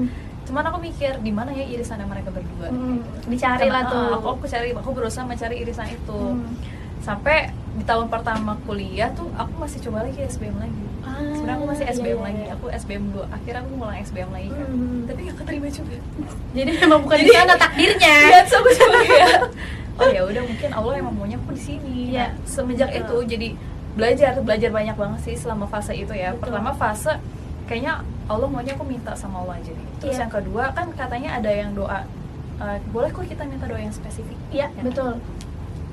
Cuman aku mikir di mana ya irisannya mereka berdua. Dicari lah tuh. Aku berusaha mencari irisan itu. Sampai di tahun pertama kuliah tuh aku masih coba lagi SBM lagi. Sebenarnya aku masih SBM lagi. Aku SBM 2. Akhirnya aku ngulang SBM lagi kan. Tapi gak keterima juga. Jadi memang bukan di sana takdirnya. Iya, so aku coba ya. Oh ya udah, mungkin Allah emang maunya aku di sini. Iya. Nah, semenjak itu jadi belajar banyak banget sih selama fase itu ya. Betul. Pertama fase kayaknya Allah maunya aku minta sama Allah aja nih. Terus yang kedua kan katanya ada yang doa, boleh kok kita minta doa yang spesifik. Iya, ya, betul.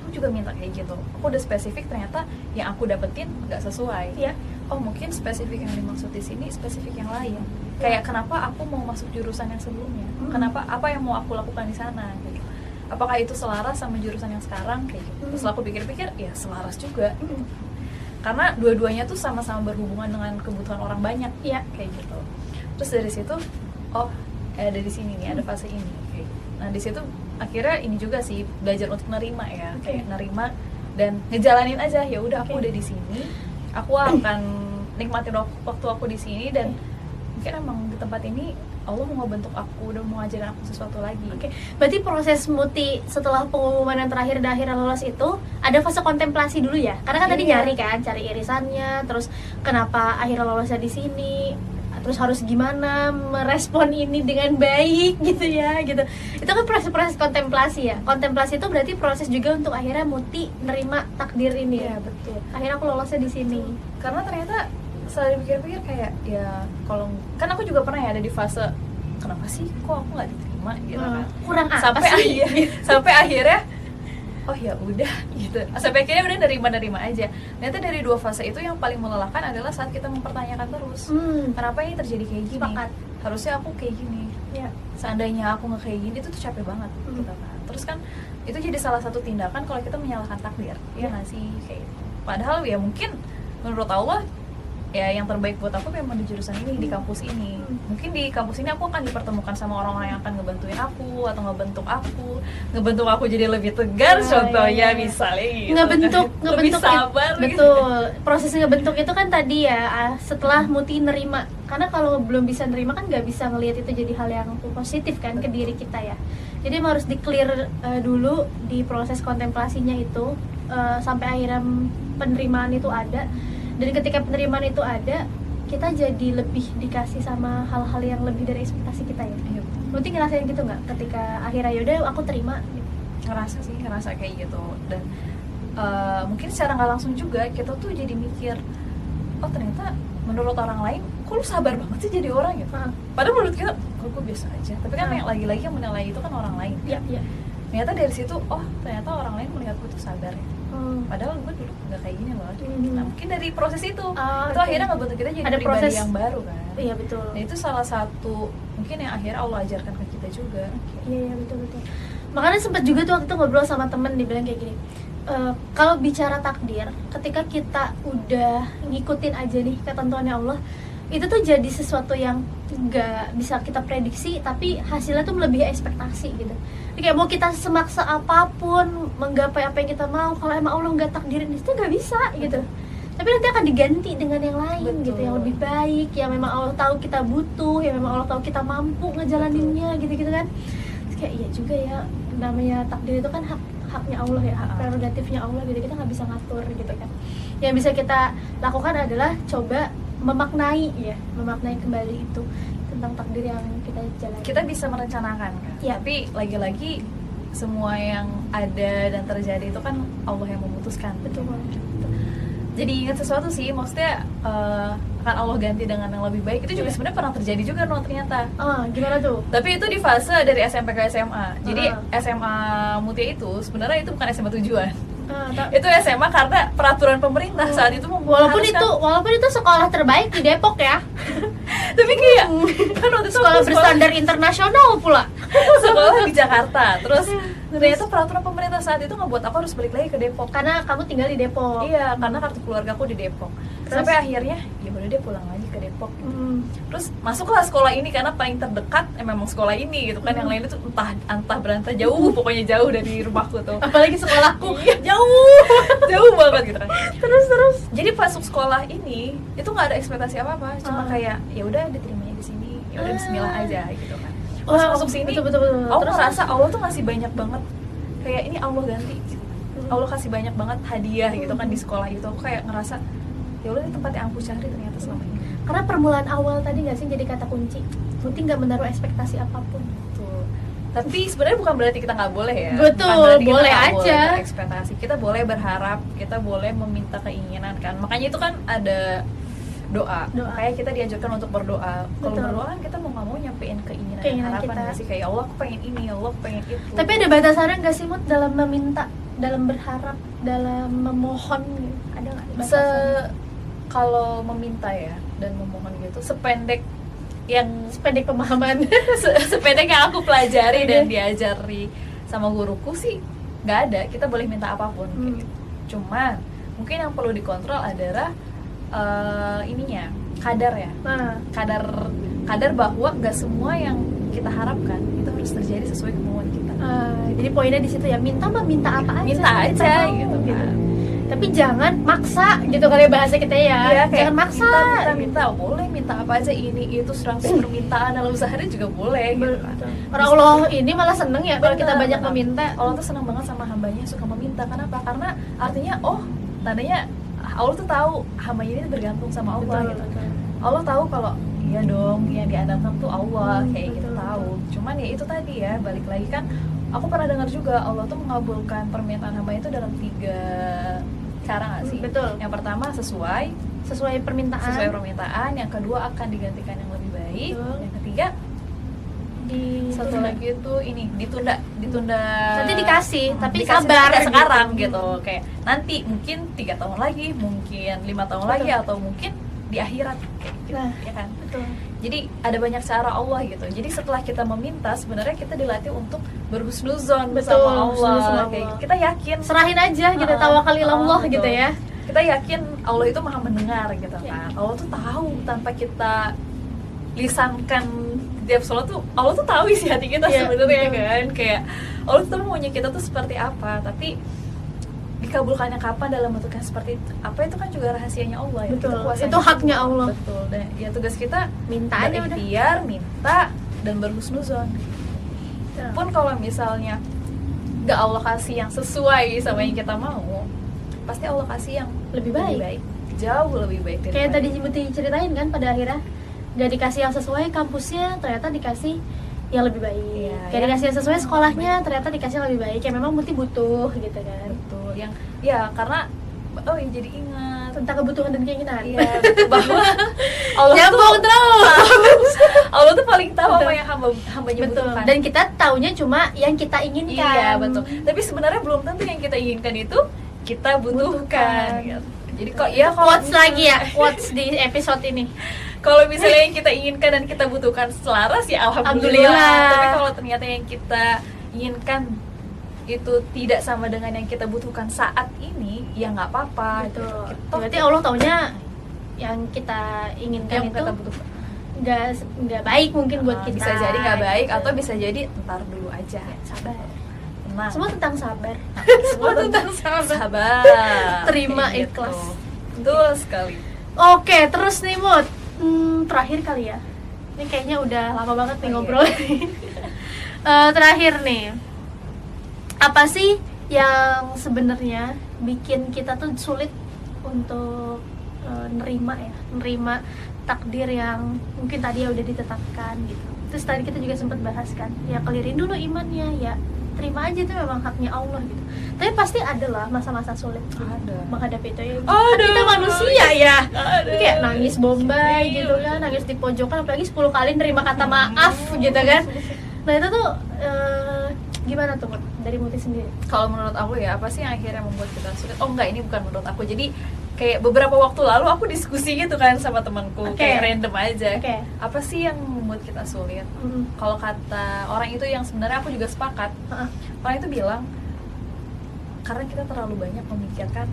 Aku juga minta kayak gitu. Aku udah spesifik, ternyata yang aku dapetin nggak sesuai. Iya. Oh mungkin spesifik yang dimaksud di sini spesifik yang lain. Kayak kenapa aku mau masuk jurusan yang sebelumnya? Kenapa, apa yang mau aku lakukan di sana? Gitu. Apakah itu selaras sama jurusan yang sekarang kayak gitu? Terus aku pikir-pikir, ya selaras juga. Karena dua-duanya tuh sama-sama berhubungan dengan kebutuhan orang banyak. Iya. Kayak gitu. Terus dari situ, oh ada di sini nih, ada fase ini. Kayak. Nah di situ akhirnya ini juga sih belajar untuk nerima ya, kayak nerima dan ngejalanin aja. Ya udah aku udah di sini, aku akan nikmatin waktu aku di sini dan mungkin emang di tempat ini Allah mau ngebentuk aku, udah mau ngajarin aku sesuatu lagi. Berarti proses Muti setelah pengumuman yang terakhir dan akhirnya lolos itu ada fase kontemplasi dulu ya? Karena kan tadi nyari kan, cari irisannya, terus kenapa akhirnya lolosnya di sini, terus harus gimana merespon ini dengan baik gitu ya, gitu. Itu kan proses-proses kontemplasi ya. Kontemplasi itu berarti proses juga untuk akhirnya Muti nerima takdir ini. Iya betul. Akhirnya aku lolosnya di sini. Karena ternyata setelah dipikir-pikir kayak ya kalau kan aku juga pernah ya ada di fase kenapa sih kok aku nggak diterima gitu kan. Kurang apa sampai sih? Sampai akhirnya oh ya udah gitu. Sampai akhirnya udah nerima aja. Ternyata dari dua fase itu yang paling melelahkan adalah saat kita mempertanyakan terus kenapa ini terjadi kayak gini. Sepakat. Harusnya aku kayak gini. Ya. Seandainya aku nggak kayak gini itu tuh capek banget gitu kan. Terus kan itu jadi salah satu tindakan kalau kita menyalahkan takdir. Iya nggak sih kayak gitu. Padahal ya mungkin menurut Allah ya yang terbaik buat aku memang di jurusan ini, di kampus ini. Mungkin di kampus ini aku akan dipertemukan sama orang-orang yang akan ngebantuin aku atau ngebentuk aku jadi lebih tegar, contohnya misalnya gitu. Ngebentuk lebih sabar betul. Proses ngebentuk itu kan tadi ya setelah Muti nerima. Karena kalau belum bisa nerima kan nggak bisa ngelihat itu jadi hal yang positif kan ke diri kita ya. Jadi emang harus di-clear dulu di proses kontemplasinya itu sampai akhirnya penerimaan itu ada. Dan ketika penerimaan itu ada, kita jadi lebih dikasih sama hal-hal yang lebih dari ekspektasi kita ya. Iya. Berarti ngerasain gitu nggak? Ketika akhirnya yaudah aku terima gitu. ngerasa kayak gitu. Dan mungkin secara nggak langsung juga kita tuh jadi mikir, oh ternyata menurut orang lain kok lu sabar banget sih jadi orang gitu. Padahal menurut kita kok gue biasa aja. Tapi kan yang lagi-lagi yang menilai itu kan orang lain. Iya. Ternyata dari situ, oh ternyata orang lain melihat gue tuh sabar ya. Padahal gue dulu nggak kayak gini loh. Nah mungkin dari proses itu akhirnya ngebentuk kita jadi ada pribadi proses yang baru kan. Iya betul. Nah itu salah satu mungkin yang akhirnya Allah ajarkan ke kita juga. Iya betul. Makanya sempat juga tuh waktu itu ngobrol sama temen, dibilang kayak gini, kalau bicara takdir, ketika kita udah ngikutin aja nih ketentuannya Allah, itu tuh jadi sesuatu yang nggak bisa kita prediksi, tapi hasilnya tuh melebihi ekspektasi gitu. Jadi kayak mau kita semaksa apapun menggapai apa yang kita mau, kalau emang Allah nggak takdirin itu nggak bisa gitu. Tapi nanti akan diganti dengan yang lain gitu, yang lebih baik, yang memang Allah tahu kita butuh, yang memang Allah tahu kita mampu ngejalaninnya gitu-gitu kan. Terus kayak iya juga ya, namanya takdir itu kan haknya Allah ya, hak prerogatifnya Allah gitu, kita nggak bisa ngatur gitu kan. Yang bisa kita lakukan adalah coba memaknai kembali itu tentang takdir yang kita jalani. Kita bisa merencanakan kan, ya. Tapi lagi-lagi semua yang ada dan terjadi itu kan Allah yang memutuskan. Betul. Jadi ingat sesuatu sih, maksudnya akan Allah ganti dengan yang lebih baik. Itu juga sebenarnya pernah terjadi juga no, ternyata. Gimana tuh? Tapi itu di fase dari SMP ke SMA. Jadi SMA Mutia itu sebenarnya itu bukan SMA tujuan. Itu SMA karena peraturan pemerintah saat itu walaupun itu sekolah terbaik di Depok ya. Tapi kayak kan waktu itu sekolah berstandar internasional pula. Sekolah di Jakarta. Terus ternyata peraturan pemerintah saat itu ngebuat aku harus balik lagi ke Depok karena kamu tinggal di Depok. Iya, karena kartu keluarga aku di Depok. Sampai akhirnya ya udah deh pulang lagi ke Depok gitu. Terus masuklah sekolah ini karena paling terdekat memang sekolah ini gitu kan. Yang lain itu entah berantah jauh, pokoknya jauh dari rumahku tuh. Apalagi sekolahku jauh banget gitu kan. Terus jadi masuk sekolah ini itu nggak ada ekspektasi apa-apa, cuma kayak ya udah diterimanya di sini, ya udah bismillah aja gitu kan. pas masuk sini betul. aku Terus ngerasa Allah tuh ngasih banyak banget, kayak ini Allah ganti, Allah kasih banyak banget hadiah gitu kan di sekolah itu. Aku kayak ngerasa ya Allah, ini tempat yang aku cari ternyata selama ini. karena permulaan awal tadi nggak sih jadi kata kunci. Muti nggak menaruh ekspektasi apapun. Tuh. Tapi sebenarnya bukan berarti kita nggak boleh ya. Betul, Bukan berarti kita boleh nggak aja. Boleh berekspektasi. Kita boleh berharap, kita boleh meminta keinginan kan. Makanya itu kan ada doa. Kayak kita diajarkan untuk berdoa. Kalau Betul. berdoa kan kita mau nggak mau nyampein keinginan harapan kita. nggak sih, kayak Allah aku pengen ini, Allah aku pengen itu. Tapi ada batasannya nggak sih Mut dalam meminta, dalam berharap, dalam memohon gitu? Ada nggak batasannya? Kalau meminta ya dan memohon gitu, sependek yang Sependek pemahaman. sependek yang aku pelajari dan diajari sama guruku sih nggak ada, kita boleh minta apapun kayak gitu. Cuman mungkin yang perlu dikontrol adalah ininya, kadar ya, Nah, kadar bahwa nggak semua yang kita harapkan itu harus terjadi sesuai kemauan kita. jadi poinnya di situ ya, minta apa aja. Minta aja mau, gitu kan. Tapi jangan maksa gitu kali bahasa kita ya. Iya, kayak Jangan maksa. minta, boleh minta apa aja, ini itu 100 permintaan dalam sehari juga boleh gitu kan. Orang Allah ini malah seneng ya kalau kita Benar, banyak benar. meminta. Allah tuh senang banget sama hambanya yang suka meminta. Kenapa? Karena artinya tandanya Allah tuh tahu hambanya ini bergantung sama Allah gitu. Allah tahu kalau iya dong yang diandalkan tuh Allah, kayak gitu betul. tahu. Cuman ya itu tadi ya, balik lagi kan aku pernah dengar juga Allah tuh mengabulkan permintaan hambanya itu dalam 3 cara nggak sih? Betul. Yang pertama sesuai Sesuai permintaan, yang kedua akan digantikan yang lebih baik, Betul. yang ketiga satu lagi itu ini ditunda Nanti dikasih, tapi dikasih sabar tidak gitu. sekarang gitu, kayak nanti mungkin 3 tahun lagi, mungkin 5 tahun Betul. lagi, atau mungkin di akhirat kayak gitu, Nah, ya kan. betul. Jadi ada banyak cara Allah gitu. Jadi setelah kita meminta, sebenarnya kita dilatih untuk berhusnuzon Betul, sama Allah. husnuzon sama Kayak Allah. kita yakin, Serahin aja gitu, tawakal ilallah betul. gitu ya. Kita yakin Allah itu maha mendengar gitu kan. Allah tuh tahu tanpa kita lisankan tiap sholat tuh, Allah tuh tahu isi hati kita Iya, sebenarnya betul. kan. Kayak Allah tuh maunya kita tuh seperti apa, tapi dikabulkannya kapan dalam bentuk yang seperti itu, apa itu kan juga rahasianya Allah ya. Betul. Kita kuasanya Itu haknya Allah. Betul. Dan ya tugas kita Minta aja udah. berikhtiar, minta dan berhusnuzon. Pun kalau misalnya gak Allah kasih yang sesuai sama yang kita mau, pasti Allah kasih yang Lebih baik. jauh lebih baik Kayak daripada tadi Muti ceritain kan, pada akhirnya gak dikasih yang sesuai kampusnya, ternyata dikasih yang lebih baik. Iya, Kayak ya. dikasih yang sesuai sekolahnya, ternyata dikasih yang lebih baik. Kayak memang Muti butuh gitu kan. betul yang ya, karena ya jadi ingat Tentang kebutuhan dan keinginan. iya betul, bahwa Allah Nyambung tuh terus. Allah tuh paling tahu Betul. apa yang hambanya Betul. butuhkan. Dan kita taunya cuma yang kita inginkan. Iya betul. Tapi sebenarnya belum tentu yang kita inginkan itu kita butuhkan. Gitu. Jadi kok ya kalau Quotes lagi ya, quotes di episode ini. kalau misalnya yang kita inginkan dan kita butuhkan selaras ya alhamdulillah. Alhamdulillah. Tapi kalau ternyata yang kita inginkan itu tidak sama dengan yang kita butuhkan saat ini, ya nggak apa-apa. Betul. Gitu. Berarti Allah taunya yang kita inginkan Yang itu kita butuhkan nggak baik mungkin buat kita. bisa jadi nggak baik gitu. atau bisa jadi ntar dulu aja. Sabar. Tenang. Semua tentang sabar. Semua tentang sabar. Terima, Kayak gitu. ikhlas. Betul sekali. Oke, terus nih Mut, terakhir kali ya. Ini kayaknya udah lama banget nih Oh, iya. ngobrol. Terakhir nih, apa sih yang sebenarnya bikin kita tuh sulit untuk nerima takdir yang mungkin tadi ya udah ditetapkan gitu. Terus tadi kita juga sempat bahas kan, ya kelirin dulu imannya, ya terima aja itu memang haknya Allah gitu. Tapi pasti ada lah masa-masa sulit Ada. menghadapi itu ya. Ada. Kita manusia ya. Ada. Kayak nangis bombay Iya, gitu kan, nangis di pojokan, apalagi 10 kali nerima kata maaf gitu kan. Nah itu tuh gimana tuh Mut, dari Muti sendiri? Kalau menurut aku ya, apa sih yang akhirnya membuat kita sulit? Oh enggak, ini bukan menurut aku. Jadi kayak beberapa waktu lalu aku diskusi gitu kan sama temanku, Oke. kayak random aja. Oke. Apa sih yang membuat kita sulit? Kalau kata orang itu yang sebenarnya aku juga sepakat. Heeh. Orang itu bilang karena kita terlalu banyak memikirkan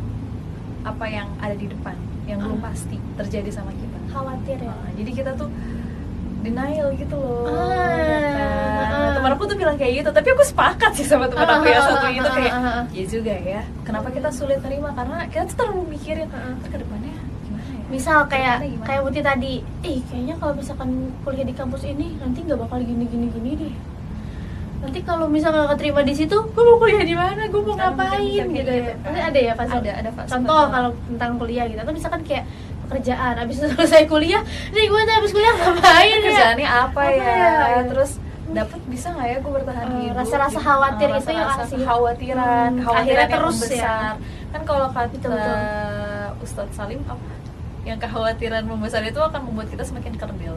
apa yang ada di depan, yang belum pasti terjadi sama kita. Khawatir ya. Nah, jadi kita tuh denial gitu loh. Ah, ya kan? ah. Teman aku tuh bilang kayak gitu, tapi aku sepakat sih sama teman aku yang satu itu kayak, ah. ya juga ya. Kenapa kita sulit terima? Karena kita tuh terlalu mikirin ke depannya gimana ya? Misal kayak Gimana? kayak Muti tadi, kayaknya kalau misalkan kuliah di kampus ini nanti nggak bakal gini deh. Nanti kalau misalnya nggak keterima di situ, gue mau kuliah di mana? Gue mau Kan ngapain bisa kayak gitu ya? gitu, kan. Pasti ada ya fase. Ada fase. Contoh kalau tentang kuliah gitu, atau misalkan kayak pekerjaan, abis selesai kuliah, nih gue tuh abis kuliah ngapain ya? Kerjaannya apa Apa ya? ya? Terus dapat bisa nggak ya gue bertahan hidup? Rasa-rasa khawatir itu yang rasa asli. kekhawatiran, Akhirnya kekhawatiran yang terus ya. membesar. Kan kalau kata Betul. Ustadz Salim apa? Yang kekhawatiran membesar itu akan membuat kita semakin kerdil.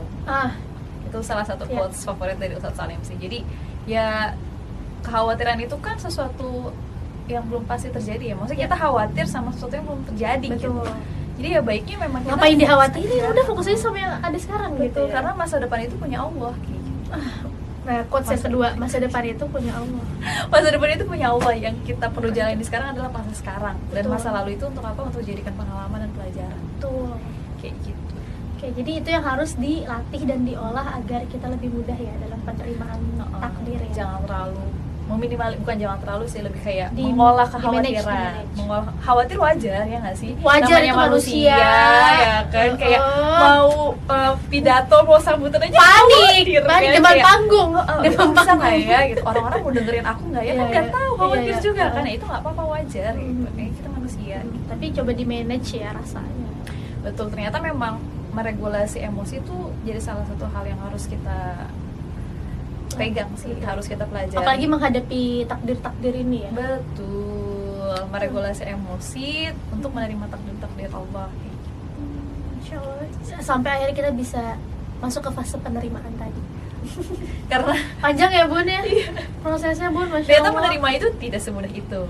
Itu salah satu Iya. quotes favorit dari Ustadz Salim sih. Jadi ya kekhawatiran itu kan sesuatu yang belum pasti terjadi ya. Maksudnya kita khawatir sama sesuatu yang belum terjadi gitu. Betul. Jadi ya baiknya memang kita Ngapain dikhawatirin? Udah fokus aja sama yang ada sekarang gitu. betul, Ya. karena masa depan itu punya Allah kayak gitu. Nah, quotes yang kedua, masa depan itu punya Allah. Masa depan itu punya Allah, yang kita perlu jalani sekarang adalah masa sekarang. Dan Betul. masa lalu itu untuk apa? Untuk jadikan pengalaman dan pelajaran. Betul. Kayak gitu. Oke, jadi itu yang harus dilatih dan diolah agar kita lebih mudah ya dalam penerimaan takdir ya. Jangan terlalu bukan jangan terlalu sih, lebih kayak Di- mengolah di-manage, kekhawatiran. di-manage. Mengolah khawatir wajar ya nggak sih? Wajar, Namanya itu manusia. ya kan, kayak mau pidato, mau sambutan aja Panik, khawatir, panik kan? depan Kayak, panggung, depan bisa panggung. nggak ya gitu, orang-orang mau dengerin aku nggak ya? Iya, Kan nggak iya. tahu, khawatir Iya, iya. juga kan. Itu nggak apa-apa, wajar gitu. Hmm. Kita manusia. Tapi coba di manage ya rasanya. Betul, ternyata memang meregulasi emosi itu jadi salah satu hal yang harus kita pegang sih, Betul. harus kita pelajari. Apalagi menghadapi takdir-takdir ini ya. Betul, meregulasi emosi untuk menerima takdir-takdir Allah. Insya Allah. Sampai akhirnya kita bisa masuk ke fase penerimaan tadi. Karena Panjang ya Bun ya prosesnya Bun, Masya ternyata Allah. menerima itu tidak semudah itu.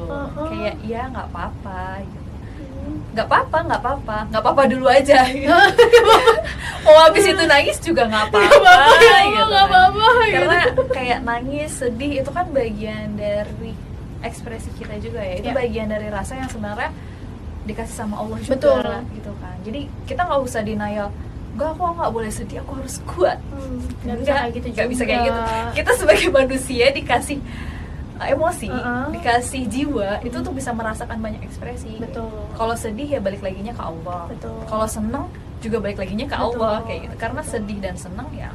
Kayak ya nggak apa-apa gitu. Nggak apa-apa dulu aja gitu. Mau habis itu nangis juga nggak apa-apa gitu nggak kan. apa-apa gitu. Karena kayak nangis, sedih itu kan bagian dari ekspresi kita juga ya. Itu Ya. bagian dari rasa yang sebenarnya dikasih sama Allah juga. Betul. Gitu kan. Jadi kita nggak usah denial, enggak, aku nggak boleh sedih, aku harus kuat. Nggak bisa kayak gitu Nggak juga. bisa kayak gitu. Kita sebagai manusia dikasih emosi, dikasih jiwa, itu tuh bisa merasakan banyak ekspresi. Betul. Kalau sedih ya balik laginya ke Allah. Betul. Kalau seneng juga balik laginya ke Betul. Allah kayak gitu. Karena Betul. sedih dan seneng ya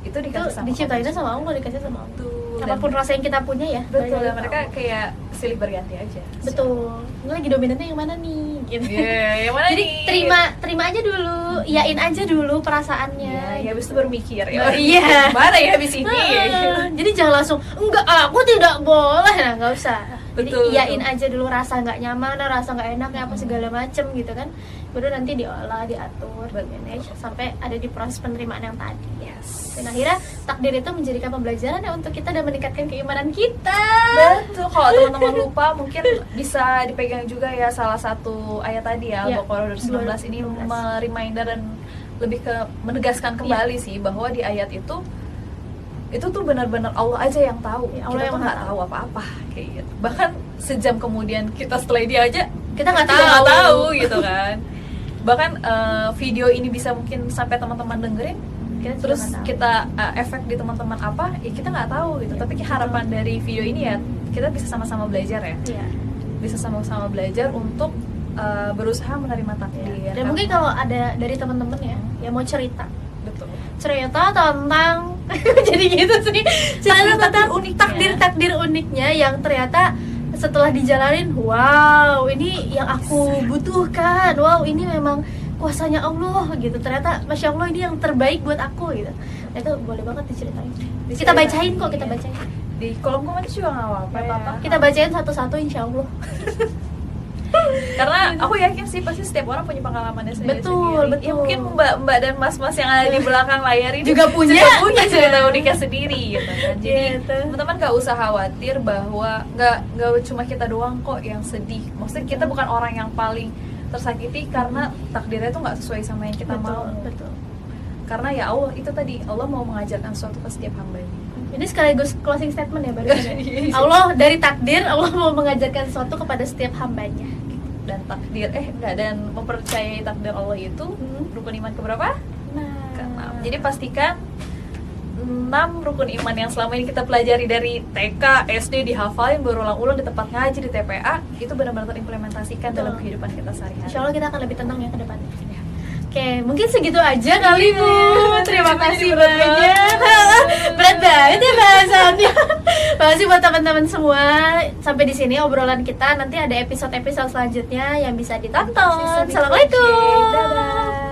itu Itu dikasih sama diciptainnya Allah. sama Allah, dikasih sama Allah. Betul. Apapun rasa yang kita punya ya. Betul. balik Dan lagi mereka ke Allah. kayak silih berganti aja. Betul. Ini lagi dominannya yang mana nih? Gitu. Iya, yang mana Jadi nih? terima aja dulu, iyain aja dulu perasaannya. Ya habis itu baru mikir ya. Iya. Gimana ya habis ini? Jadi jangan langsung enggak, aku tidak boleh. Nah, nggak usah. Jadi Betul, iyain betul. aja dulu rasa nggak nyaman, rasa nggak enaknya apa segala macem gitu kan. Baru nanti diolah, diatur, di-manage sampai ada di proses penerimaan yang tadi. Yes. Dan akhirnya takdir itu menjadikan pembelajaran ya untuk kita dan meningkatkan keimanan kita. Betul, kalau teman-teman lupa mungkin bisa dipegang juga ya salah satu ayat tadi ya, Ya, Al-Baqarah 19 ini 19. mereminder dan lebih ke menegaskan kembali sih bahwa di ayat itu tuh benar-benar Allah aja yang tahu. Ya, Allah kita yang tuh Maha nggak tahu apa-apa kayak gitu. Bahkan sejam kemudian kita setelah dia aja Kita nggak juga nggak tahu. tahu gitu kan. Bahkan video ini bisa mungkin sampai teman-teman dengerin Kita juga terus nggak tahu. kita efek di teman-teman apa ya kita nggak tahu gitu. Ya, Tapi betul. harapan dari video ini ya kita bisa sama-sama belajar ya, Iya. bisa sama-sama belajar untuk berusaha menerima takdir. Dan mungkin kalau ada dari teman-teman ya yang mau cerita betul. tentang jadi gitu sih, cerita tentang uniknya. takdir uniknya yang ternyata setelah dijalanin, wow ini yang aku butuhkan, wow ini memang kuasanya Allah gitu, ternyata Masya Allah ini yang terbaik buat aku gitu. Nah, itu boleh banget diceritain. Kita bacain kok, kita bacain. Di kolom komentar juga nggak apa-apa. Nggak apa-apa. Ya. Kita bacain satu-satu insya Allah. Karena aku yakin sih pasti setiap orang punya pengalamannya sendiri. Betul, Ya betul. mungkin mbak-mbak dan mas-mas yang ada di belakang layar ini Juga punya. cerita uniknya sendiri gitu kan. Jadi Gitu. teman-teman gak usah khawatir bahwa nggak cuma kita doang kok yang sedih. Maksudnya kita bukan orang yang paling tersakiti karena takdirnya tuh nggak sesuai sama yang kita mau. Betul. Karena ya Allah itu tadi Allah mau mengajarkan sesuatu ke setiap hambanya. Ini sekaligus closing statement ya baru Iya. Allah dari takdir, Allah mau mengajarkan sesuatu kepada setiap hambanya. Dan takdir dan mempercayai takdir Allah itu rukun iman keberapa? Nah, Keenam. Jadi pastikan 6 rukun iman yang selama ini kita pelajari dari TK, SD dihafalin berulang-ulang di tempat ngaji di TPA itu benar-benar terimplementasikan Betul. dalam kehidupan kita sehari-hari. Insya Allah kita akan lebih tenang ya ke depannya. Oke, mungkin segitu aja kali Bu. Terima kasih berat banyak. Berat banget ya bahasannya. Makasih buat teman-teman semua. Sampai di sini obrolan kita. Nanti ada episode-episode selanjutnya yang bisa ditonton. Assalamualaikum. Dadah.